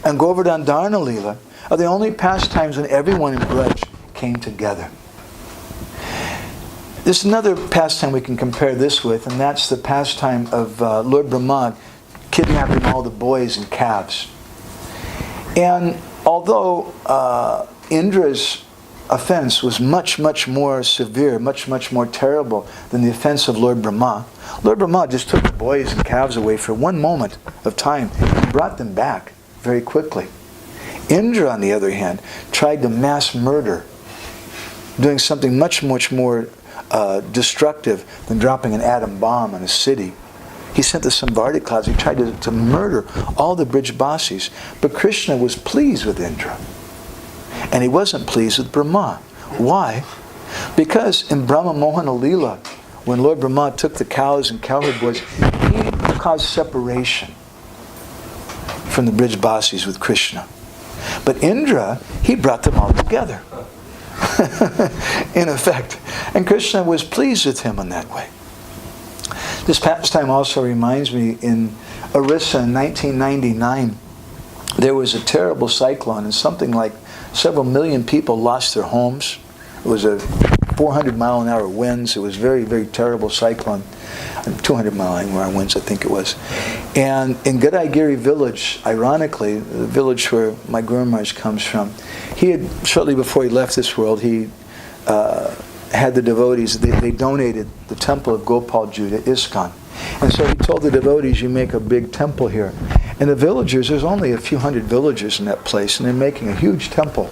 and Govardhan Lila, are the only pastimes when everyone in Braj came together. There's another pastime we can compare this with, and that's the pastime of Lord Brahma kidnapping all the boys and calves. And although Indra's offense was much, much more severe, much, much more terrible than the offense of Lord Brahma just took the boys and calves away for one moment of time and brought them back very quickly. Indra, on the other hand, tried to mass murder, doing something much, much more destructive than dropping an atom bomb on a city. He sent the Samvarti clouds. He tried to murder all the Brijbasis. But Krishna was pleased with Indra. And he wasn't pleased with Brahma. Why? Because in Brahma Mohana Lila, when Lord Brahma took the cows and cowherd boys, he caused separation from the Brijbasis with Krishna. But Indra, he brought them all together. In effect. And Krishna was pleased with him in that way. This pastime also reminds me, in Orissa in 1999, there was a terrible cyclone and something like several million people lost their homes. It was a 400-mile-an-hour winds. It was very, very terrible cyclone. 200-mile-an-hour winds, I think it was. And in Gadaigiri village, ironically, the village where my Guru Maharaj comes from, he had, shortly before he left this world, he had the devotees, they donated the temple of Gopalju to ISKCON. And so he told the devotees, you make a big temple here. And the villagers, there's only a few hundred villagers in that place, and they're making a huge temple.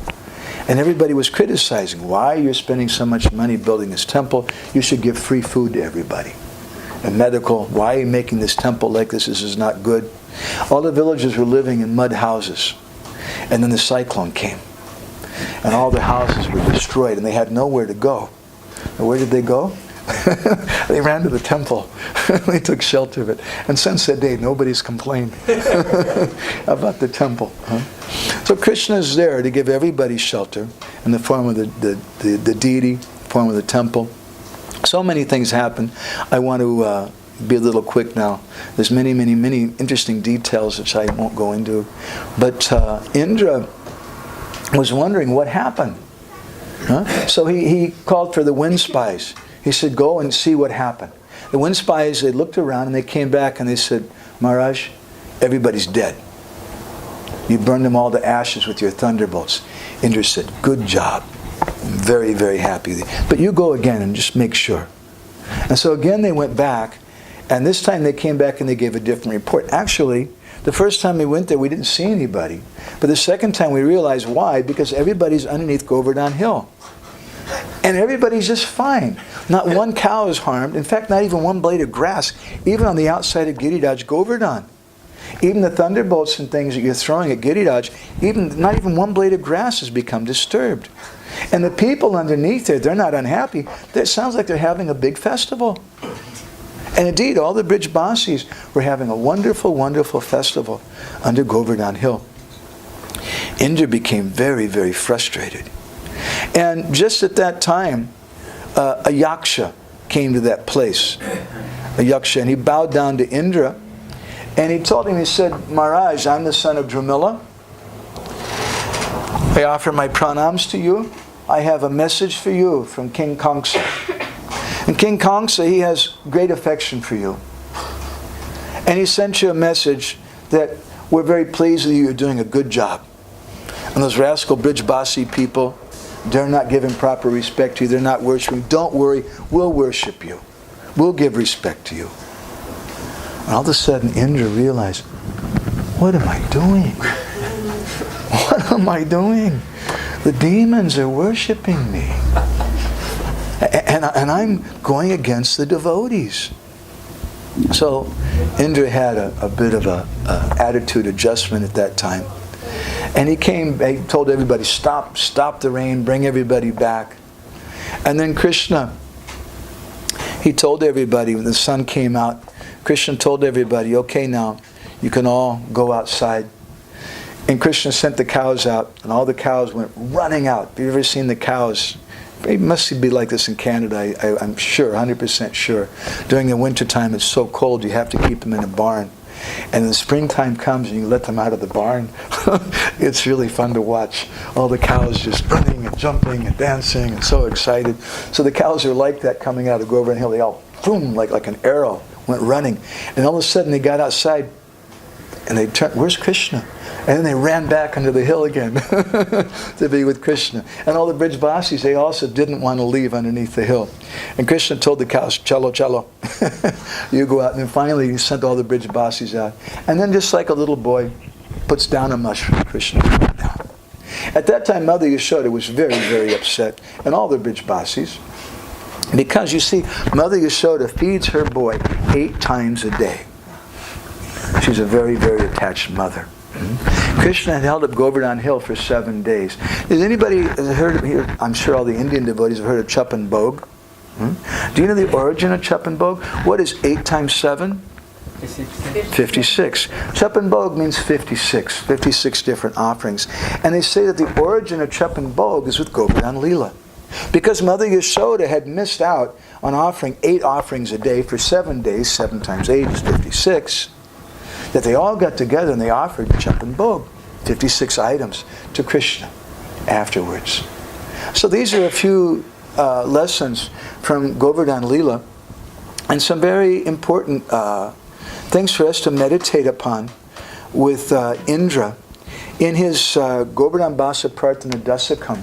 And everybody was criticizing, why you're spending so much money building this temple? You should give free food to everybody. And medical, why are you making this temple like this? This is not good. All the villagers were living in mud houses. And then the cyclone came. And all the houses were destroyed, and they had nowhere to go. And where did they go? They ran to the temple. They took shelter of it. And since that day, nobody's complained about the temple. So Krishna is there to give everybody shelter in the form of the deity, form of the temple. So many things happen. I want to be a little quick now. There's many, many, many interesting details which I won't go into. But Indra was wondering what happened. So he called for the wind spies. He said, go and see what happened. The wind spies, they looked around and they came back and they said, Maharaj, everybody's dead. You burned them all to ashes with your thunderbolts. Indra said, good job. I'm very, very happy. But you go again and just make sure. And so again they went back, and this time they came back and they gave a different report. Actually, the first time we went there we didn't see anybody. But the second time we realized why, because everybody's underneath Govardhan Hill. And everybody's just fine. Not one cow is harmed. In fact, not even one blade of grass, even on the outside of Giriraj Govardhan. Even the thunderbolts and things that you're throwing at Giriraj, not even one blade of grass has become disturbed. And the people underneath there, they're not unhappy. It sounds like they're having a big festival. And indeed, all the Brijbasis were having a wonderful, wonderful festival under Govardhan Hill. Indra became very, very frustrated. And just at that time, a yaksha came to that place. A yaksha, and he bowed down to Indra. And he told him, he said, Maharaj, I'm the son of Dramila. I offer my pranams to you. I have a message for you from King Kamsa. And King Kamsa, he has great affection for you. And he sent you a message that we're very pleased with you. You're doing a good job. And those rascal Brijbasi people, they're not giving proper respect to you. They're not worshiping. Don't worry. We'll worship you. We'll give respect to you. And all of a sudden, Indra realized, what am I doing? What am I doing? The demons are worshiping me. And I'm going against the devotees. So Indra had a bit of a attitude adjustment at that time. And he told everybody, stop the rain, bring everybody back. And then Krishna, he told everybody, when the sun came out, Krishna told everybody, okay, now you can all go outside. And Krishna sent the cows out, and all the cows went running out. Have you ever seen the cows? It must be like this in Canada, I'm sure, 100% sure. During the wintertime, it's so cold, you have to keep them in a barn. And the springtime comes and you let them out of the barn. It's really fun to watch. All the cows just running and jumping and dancing and so excited. So the cows are like that coming out of Govardhan Hill. They all, boom, like an arrow, went running. And all of a sudden they got outside and they turned, where's Krishna? And then they ran back onto the hill again to be with Krishna. And all the Brijbasis, they also didn't want to leave underneath the hill. And Krishna told the cows, chalo, chalo. You go out. And then finally he sent all the Brijbasis out. And then just like a little boy puts down a mushroom, Krishna put it down. At that time, Mother Yashoda was very, very upset. And all the Brijbasis. Because you see, Mother Yashoda feeds her boy 8 times a day. She's a very, very attached mother. Krishna had held up Govardhan Hill for 7 days. Has anybody heard of here? I'm sure all the Indian devotees have heard of Chapan Bhog. Do you know the origin of Chapan Bhog? What is 8 times 7? 56. Chapan Bhog means 56. 56 different offerings. And they say that the origin of Chapan Bhog is with Govardhan Lila. Because Mother Yashoda had missed out on offering 8 offerings a day for 7 days. 7 times 8 is 56. That they all got together and they offered Chapan Bhog, 56 items, to Krishna afterwards. So these are a few lessons from Govardhan Lila and some very important things for us to meditate upon with Indra. In his Govardhan Basa Prarthana Dasakam,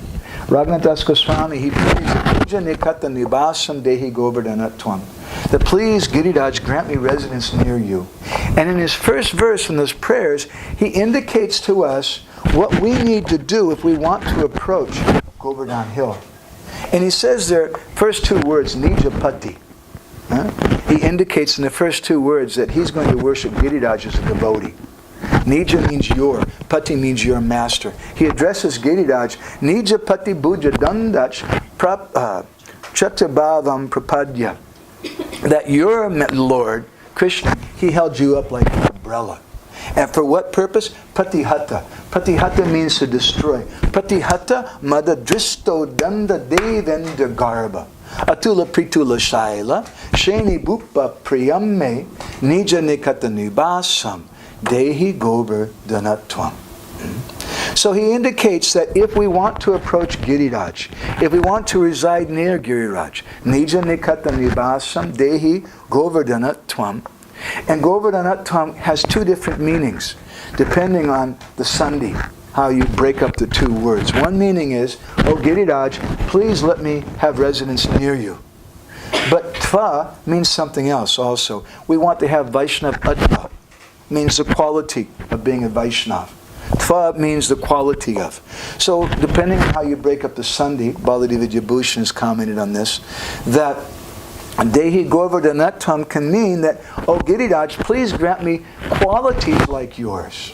Raghunath Goswami, he prays, Puja Nikata Nibasam Dehi Govardhanatvam, that please, Giriraj, grant me residence near you. And in his first verse in those prayers, he indicates to us what we need to do if we want to approach Govardhan Hill. And he says there, first 2 words, Nijapati. He indicates in the first 2 words that he's going to worship Giriraj as a devotee. Nija means your, Pati means your master. He addresses Giriraj, Nija Pati Bhuja Dandach Chatabhavam Prapadya. That your Lord, Krishna, he held you up like an umbrella. And for what purpose? Patihata. Patihata means to destroy. Patihata madadristo danda devendra garba. Atula pritula shaila. Sheni bhupa priyamme. Nija nikata nibasam. Dehi govardhanatvam. So he indicates that if we want to approach Giriraj, if we want to reside near Giriraj, Nija Nikata Nibasam Dehi Govardhanatvam. And Govardhanatvam has 2 different meanings, depending on the Sandhi, how you break up the 2 words. One meaning is, oh Giriraj, please let me have residence near you. But Tva means something else also. We want to have Vaishnav Adva, means the quality of being a Vaishnav. Tva means the quality of. So, depending on how you break up the Sandhi, Baladeva Vijayabhushan has commented on this, that Dehi Govardhanatam can mean that, oh Giriraj, please grant me qualities like yours.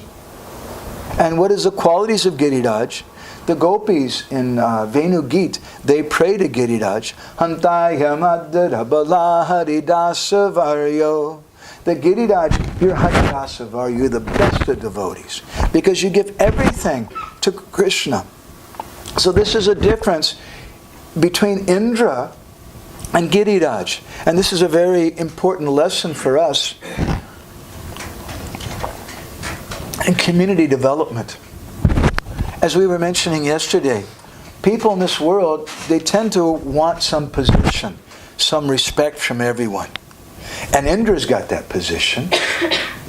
And what is the qualities of Giriraj? The gopis in Venu Geet, they pray to Giriraj, Hantaya Madhara Bala Haridasa Varyo. The Giriraj, you're Haridasa Varyo, you're the best of devotees, because you give everything to Krishna. So this is a difference between Indra and Giriraj. And this is a very important lesson for us in community development. As we were mentioning yesterday, people in this world, they tend to want some position, some respect from everyone. And Indra's got that position.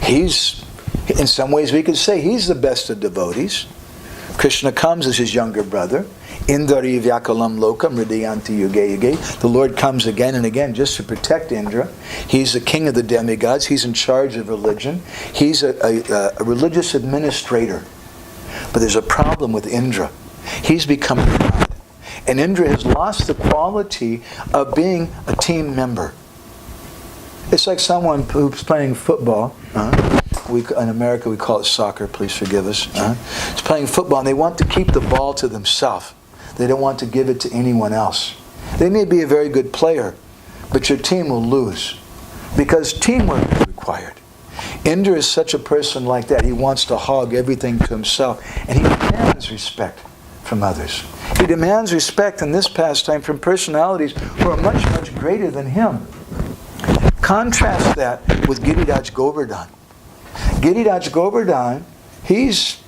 He's, in some ways we could say, he's the best of devotees. Krishna comes as his younger brother. Indari Vyakalam Lokam Hridayanti Yuge Yuge. The Lord comes again and again just to protect Indra. He's the king of the demigods. He's in charge of religion. He's a religious administrator. But there's a problem with Indra. He's become a god. And Indra has lost the quality of being a team member. It's like someone who's playing football. In America we call it soccer, please forgive us. It's playing football and they want to keep the ball to themselves. They don't want to give it to anyone else. They may be a very good player, but your team will lose because teamwork is required. Indra is such a person like that. He wants to hog everything to himself, and he demands respect from others. He demands respect in this pastime from personalities who are much, much greater than him. Contrast that with Giriraj Govardhan. Giriraj Govardhan, he's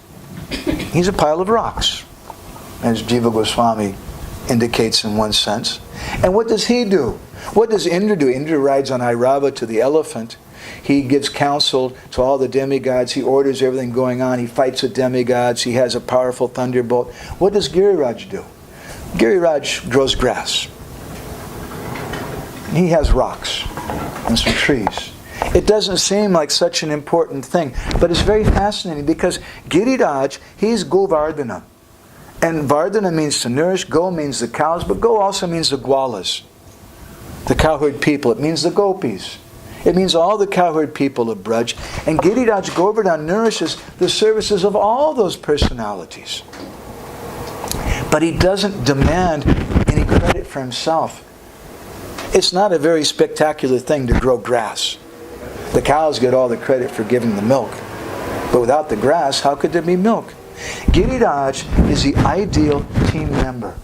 a pile of rocks, as Jiva Goswami indicates in one sense. And what does he do? What does Indra do? Indra rides on Airava to the elephant. He gives counsel to all the demigods. He orders everything going on. He fights with demigods. He has a powerful thunderbolt. What does Giriraj do? Giriraj grows grass. He has rocks and some trees. It doesn't seem like such an important thing, but it's very fascinating because Giriraj, he's Govardhana. And Vardhana means to nourish, Go means the cows, but Go also means the Gwalas, the cowherd people. It means the gopis. It means all the cowherd people of Braj. And Giriraj Govardhan nourishes the services of all those personalities. But he doesn't demand any credit for himself. It's not a very spectacular thing to grow grass. The cows get all the credit for giving the milk. But without the grass, how could there be milk? Giriraj is the ideal team member.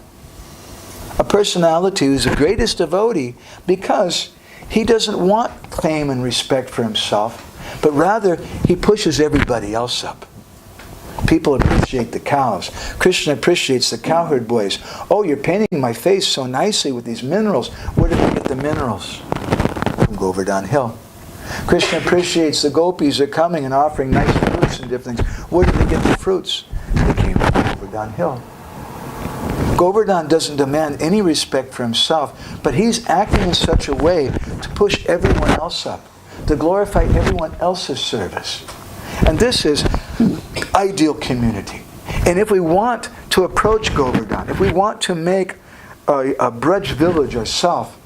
A personality who's the greatest devotee because he doesn't want fame and respect for himself, but rather he pushes everybody else up. People appreciate the cows. Krishna appreciates the cowherd boys. Oh, you're painting my face so nicely with these minerals. Where did they get the minerals? From Govardhan Hill. Krishna appreciates the gopis are coming and offering nice fruits and different things. Where did they get the fruits? They came from Govardhan Hill. Govardhan doesn't demand any respect for himself, but he's acting in such a way to push everyone else up, to glorify everyone else's service. And this is ideal community. And if we want to approach Govardhan, if we want to make a Braj village ourselves,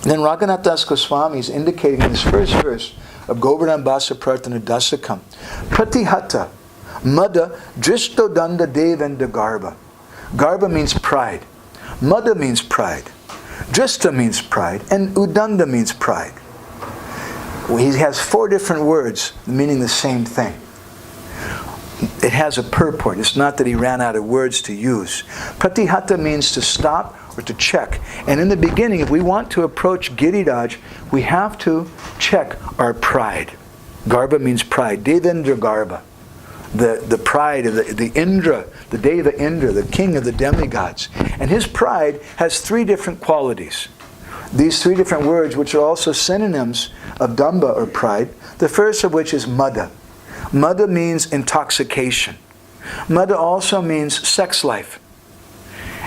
then Raghunath Das Goswami is indicating in this first verse of Govardhan Basa Prarthana Dasakam, Pratihata, Mada, Dristo Danda Devendra Garba. Garba means pride. Mada means pride. Drista means pride. And Udanda means pride. He has 4 different words meaning the same thing. It has a purport. It's not that he ran out of words to use. Pratihata means to stop or to check. And in the beginning, if we want to approach Giriraj, we have to check our pride. Garba means pride. Devendra Garba. The pride of the Indra, the Deva Indra, the king of the demigods. And his pride has 3 different qualities. These 3 different words, which are also synonyms of damba or pride. The first of which is mada. Mada means intoxication. Mada also means sex life.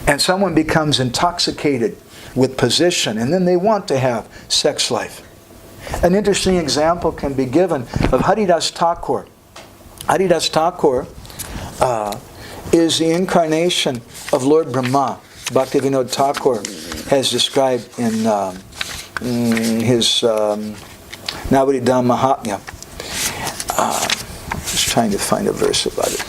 And someone becomes intoxicated with position, and then they want to have sex life. An interesting example can be given of Haridas Thakur. Haridas Thakur is the incarnation of Lord Brahma. Bhaktivinoda Thakur has described in his Navadidam Mahatmya. Just trying to find a verse about it.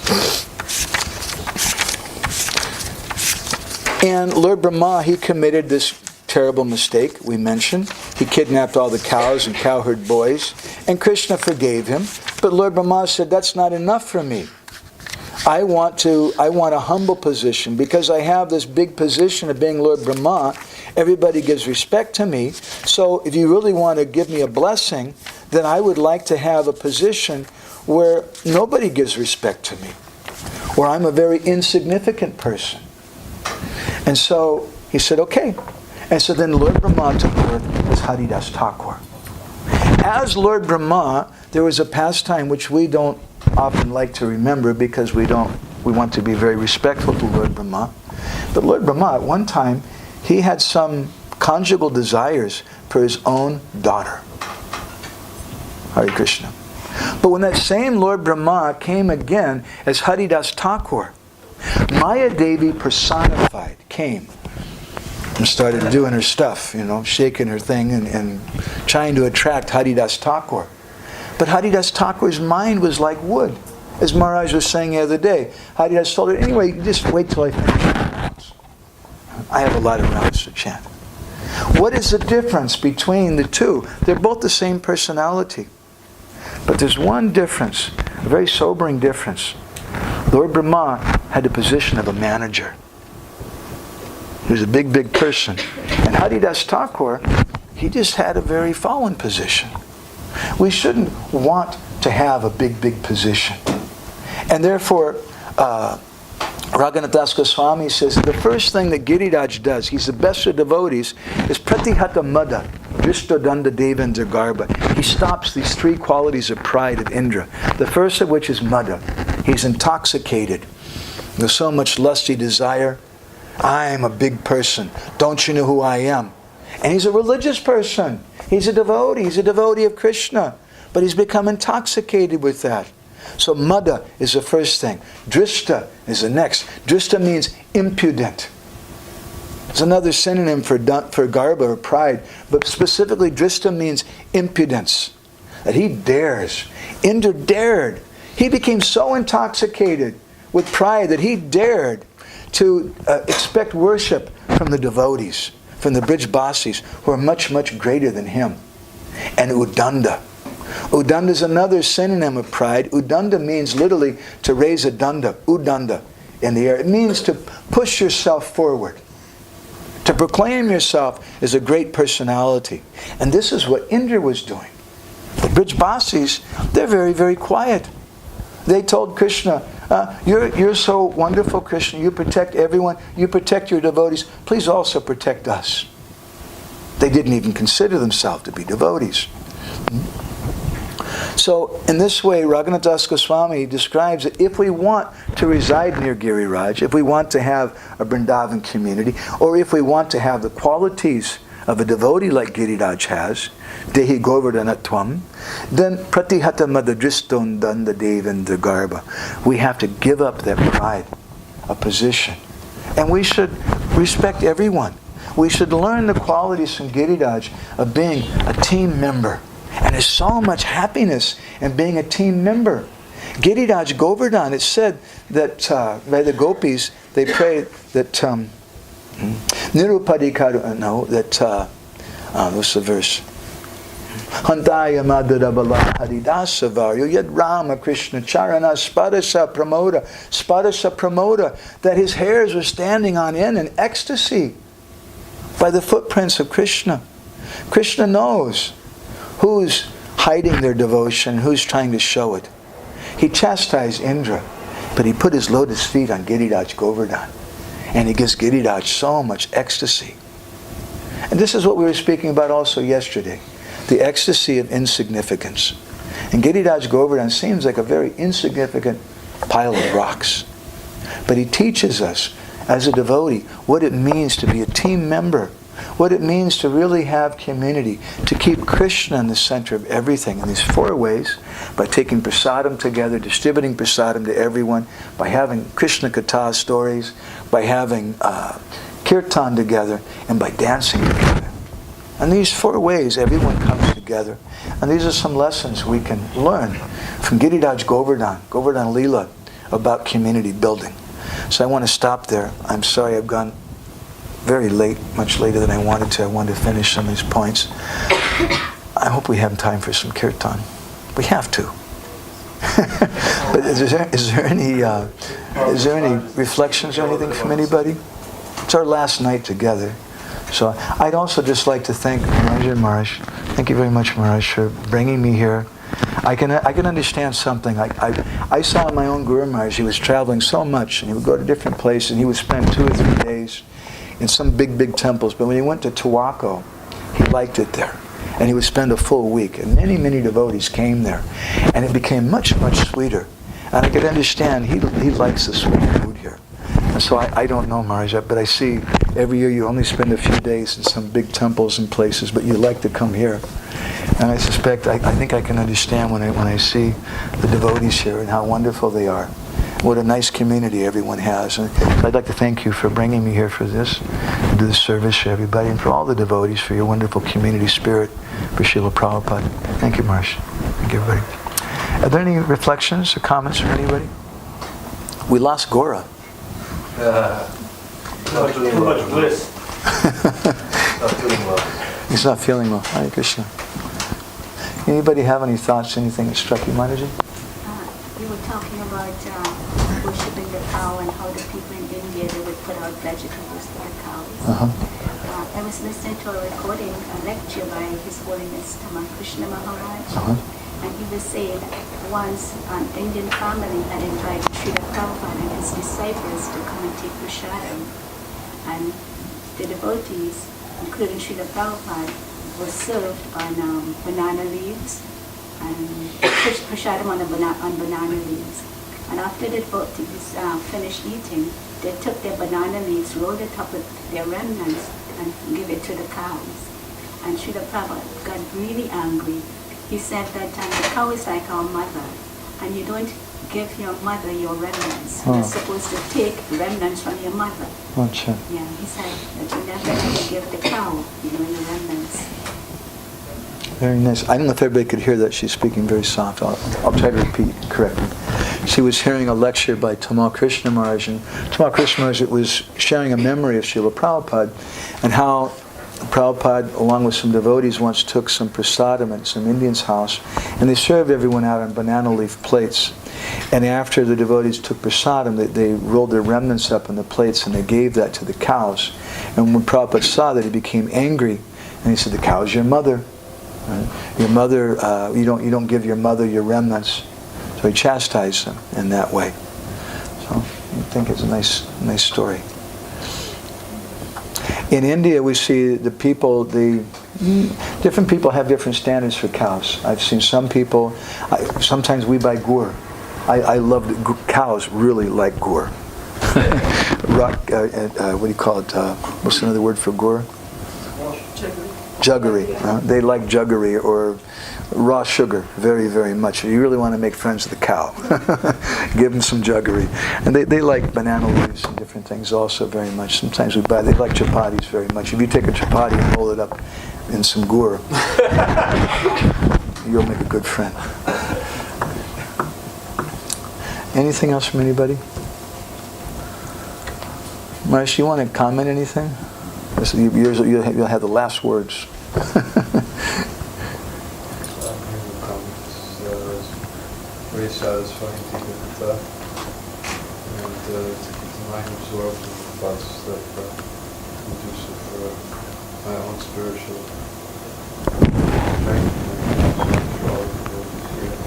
And Lord Brahma, he committed this terrible mistake we mentioned. He kidnapped all the cows and cowherd boys, and Krishna forgave him. But Lord Brahma said, that's not enough for me. I want a humble position. Because I have this big position of being Lord Brahma, everybody gives respect to me. So if you really want to give me a blessing, then I would like to have a position where nobody gives respect to me, where I'm a very insignificant person. And so he said, okay. And so then Lord Brahma took birth as Haridas Thakur. As Lord Brahma, there was a pastime which we don't often like to remember because we want to be very respectful to Lord Brahma. But Lord Brahma, at one time, he had some conjugal desires for his own daughter. Hare Krishna. But when that same Lord Brahma came again as Haridas Thakur, Maya Devi personified, came and started doing her stuff, shaking her thing and trying to attract Haridas Thakur. But Haridas Thakur's mind was like wood. As Maharaj was saying the other day, Haridas told her, anyway, just wait till I finish the rounds. I have a lot of rounds to chant. What is the difference between the two? They're both the same personality. But there's one difference, a very sobering difference. Lord Brahma had the position of a manager. He was a big, big person. And Haridas Thakur, he just had a very fallen position. We shouldn't want to have a big, big position. And therefore, Raghunath Das Goswami says the first thing that Giriraj does, he's the best of devotees, is pratihata mada, dristodanda devendra garba. He stops these three qualities of pride of Indra. The first of which is mada. He's intoxicated. There's so much lusty desire. I'm a big person. Don't you know who I am? And he's a religious person. He's a devotee. He's a devotee of Krishna. But he's become intoxicated with that. So mada is the first thing. Drishta is the next. Drishta means impudent. It's another synonym for garba or pride. But specifically drishta means impudence. That he dares. Indra dared. He became so intoxicated with pride that he dared to expect worship from the devotees, from the Brijbasis, who are much, much greater than him. And udanda. Udanda is another synonym of pride. Udanda means literally to raise a danda, udanda, in the air. It means to push yourself forward. To proclaim yourself as a great personality. And this is what Indra was doing. The Brijbasis, they're very, very quiet. They told Krishna, you're so wonderful, Krishna. You protect everyone. You protect your devotees. Please also protect us. They didn't even consider themselves to be devotees. So, in this way, Raghunath Das Goswami describes that if we want to reside near Giriraj, if we want to have a Vrindavan community, or if we want to have the qualities of a devotee like Giriraj has, Dehi Govardhanatvam, then Pratihata Madadriston Danda Devendra Garba. We have to give up that pride, a position. And we should respect everyone. We should learn the qualities from Giriraj of being a team member. And there's so much happiness in being a team member. Giriraj Govardhan, it's said that by the gopis, they pray that Nirupadikaru, what's the verse? Hantaya Madhurabala Haridasavaryo Yad Rama Krishna Charana Spadasa Pramoda, that his hairs were standing on end in ecstasy by the footprints of Krishna. Krishna knows who's hiding their devotion, who's trying to show it. He chastised Indra, but he put his lotus feet on Giriraj Govardhan. And he gives Giriraj so much ecstasy. And this is what we were speaking about also yesterday. The ecstasy of insignificance. And Giriraj Govardhan seems like a very insignificant pile of rocks. But he teaches us, as a devotee, what it means to be a team member. What it means to really have community. To keep Krishna in the center of everything in these four ways. By taking prasadam together, distributing prasadam to everyone. By having Krishna katha stories. By having kirtan together. And by dancing together. And these 4 ways, everyone comes together. And these are some lessons we can learn from Giriraj Govardhan Lila, about community building. So I want to stop there. I'm sorry I've gone very late, much later than I wanted to. I wanted to finish some of these points. I hope we have time for some kirtan. We have to. But is there any reflections or anything from anybody? It's our last night together. So I'd also just like to thank Maharaj and Maharaj. Thank you very much, Maharaj, for bringing me here. I can understand something. I saw in my own Guru Maharaj, he was traveling so much, and he would go to different places, and he would spend 2 or 3 days in some big temples. But when he went to Tawako, he liked it there. And he would spend a full week. And many devotees came there. And it became much sweeter. And I could understand he likes the sweet food here. And so I don't know, Maharaj, but I see every year you only spend a few days in some big temples and places, but you like to come here. And I suspect, I think I can understand when I see the devotees here and how wonderful they are. What a nice community everyone has. And so I'd like to thank you for bringing me here for this, to do this service for everybody, and for all the devotees for your wonderful community spirit, for Srila Prabhupada. Thank you, Maharaj. Thank you, everybody. Are there any reflections or comments from anybody? We lost Gora. Too much bliss. Not feeling well. He's not feeling well. Hare Krishna. Anybody have any thoughts, anything that struck you, Mataji? You were talking about worshipping the cow and how the people in India, they would put out vegetables for the cows. I was listening to a recording, a lecture by His Holiness Krishna Maharaj. And he was saying once an Indian family had invited Srila Prabhupada and his disciples to come and take prasadam. And the devotees, including Srila Prabhupada, were served on banana leaves and prasadam on banana leaves. And after the devotees finished eating, they took their banana leaves, rolled it up with their remnants, and give it to the cows. And Srila Prabhupada got really angry. He said that the cow is like our mother, and you don't give your mother your remnants. You're supposed to take remnants from your mother. Gotcha. Yeah, he said that you never ever give the cow, your remnants. Very nice. I don't know if everybody could hear that. She's speaking very soft. I'll try to repeat correctly. She was hearing a lecture by Tamal Krishna Maharaj, and Tamal Krishna Maharaj was sharing a memory of Srila Prabhupada, and how Prabhupada, along with some devotees, once took some prasadam at some Indian's house, and they served everyone out on banana leaf plates. And after the devotees took prasadam, they rolled their remnants up on the plates and they gave that to the cows. And when Prabhupada saw that, he became angry, and he said, "The cow's your mother. Your mother, you don't give your mother your remnants." So he chastised them in that way. So I think it's a nice story. In India, we see the people, different people have different standards for cows. I've seen some people, sometimes we buy gur. I love cows really like gur. What do you call it? What's another word for gur? Jaggery. They like jaggery or raw sugar very much. You really want to make friends with the cow. Give them some jaggery. And they like banana leaves and different things also very much. Sometimes they like chapatis very much. If you take a chapati and roll it up in some gur, you'll make a good friend. Anything else from anybody? Maharaj, you want to comment anything? You'll have the last words. Very satisfying to get katha and to keep the mind absorbed in the thoughts that conducive for my own spiritual strength and for all the devotees here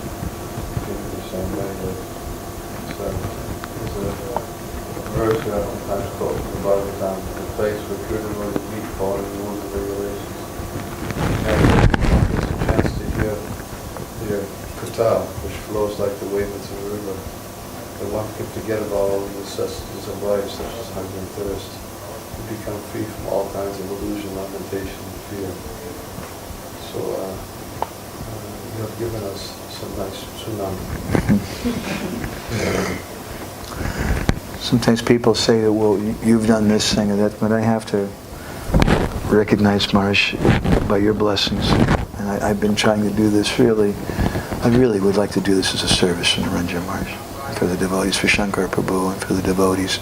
in the same way that there's a verse that I sometimes quote from the Bhagavatam, the place where pure devotees meet falling in the wounds of regulations. And there's a chance to hear their katha, which flows like the wavelets of a river, that one can forget about all the necessities of life, such as hunger and thirst, and become free from all kinds of illusion, lamentation, and fear. So you have given us some nice tsunami. Sometimes people say that, well, you've done this thing or that, but I have to recognize, Maharaj, by your blessings. And I've been trying to do this really. I really would like to do this as a service in the Ranjan March for the devotees, for Shankar Prabhu, and for the devotees.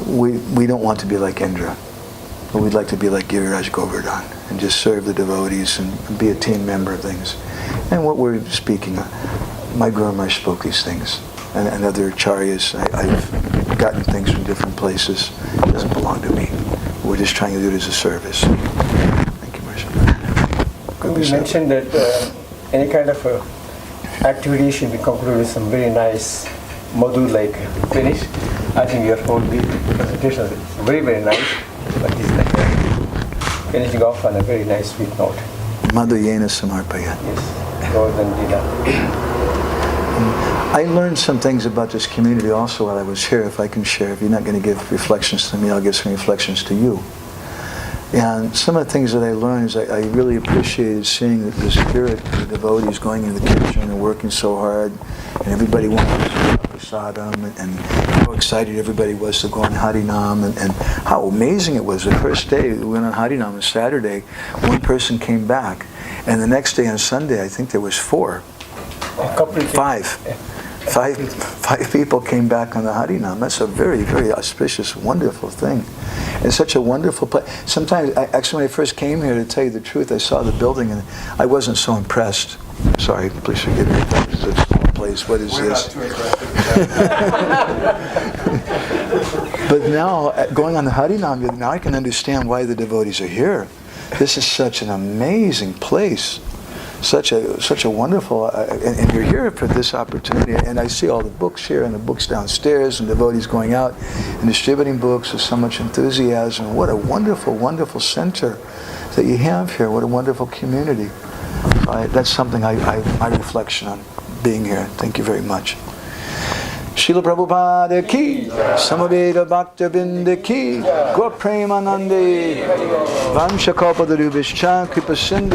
We don't want to be like Indra, but we'd like to be like Giriraj Govardhan and just serve the devotees and be a team member of things. And what we're speaking, my Guru Maharaj spoke these things, and other acharyas. I've gotten things from different places. It doesn't belong to me. We're just trying to do it as a service. Thank you, Maharaj. You mentioned that any kind of activity should be concluded with some very nice module like finish. I think your whole presentation is very, very nice, but it's like finishing off on a very nice sweet note. Madhuyena Samarpaya. Yes, Govardhan Lila. I learned some things about this community also while I was here, if I can share. If you're not going to give reflections to me, I'll give some reflections to you. And some of the things that I learned is I really appreciated seeing the spirit of the devotees going in the kitchen and working so hard, and everybody wanted to prasadam, and how excited everybody was to go on Harinam, and how amazing it was. The first day we went on Harinam on Saturday, one person came back, and the next day on Sunday I think there was five people came back on the Harinam. That's a very, very auspicious, wonderful thing. It's such a wonderful place. Sometimes, actually when I first came here, to tell you the truth, I saw the building and I wasn't so impressed. Sorry, please forgive me. This is a small place. What is this? But now, going on the Harinam, now I can understand why the devotees are here. This is such an amazing place. Such a wonderful, and you're here for this opportunity, and I see all the books here and the books downstairs and devotees going out and distributing books with so much enthusiasm. What a wonderful, wonderful center that you have here. What a wonderful community. That's something my reflection on being here. Thank you very much. Srila Prabhupada ki, Samaveda Bhakta Binda ki, Gaur Premanande, Vamsha Kalpatarubhishcha Kripa Sindhu.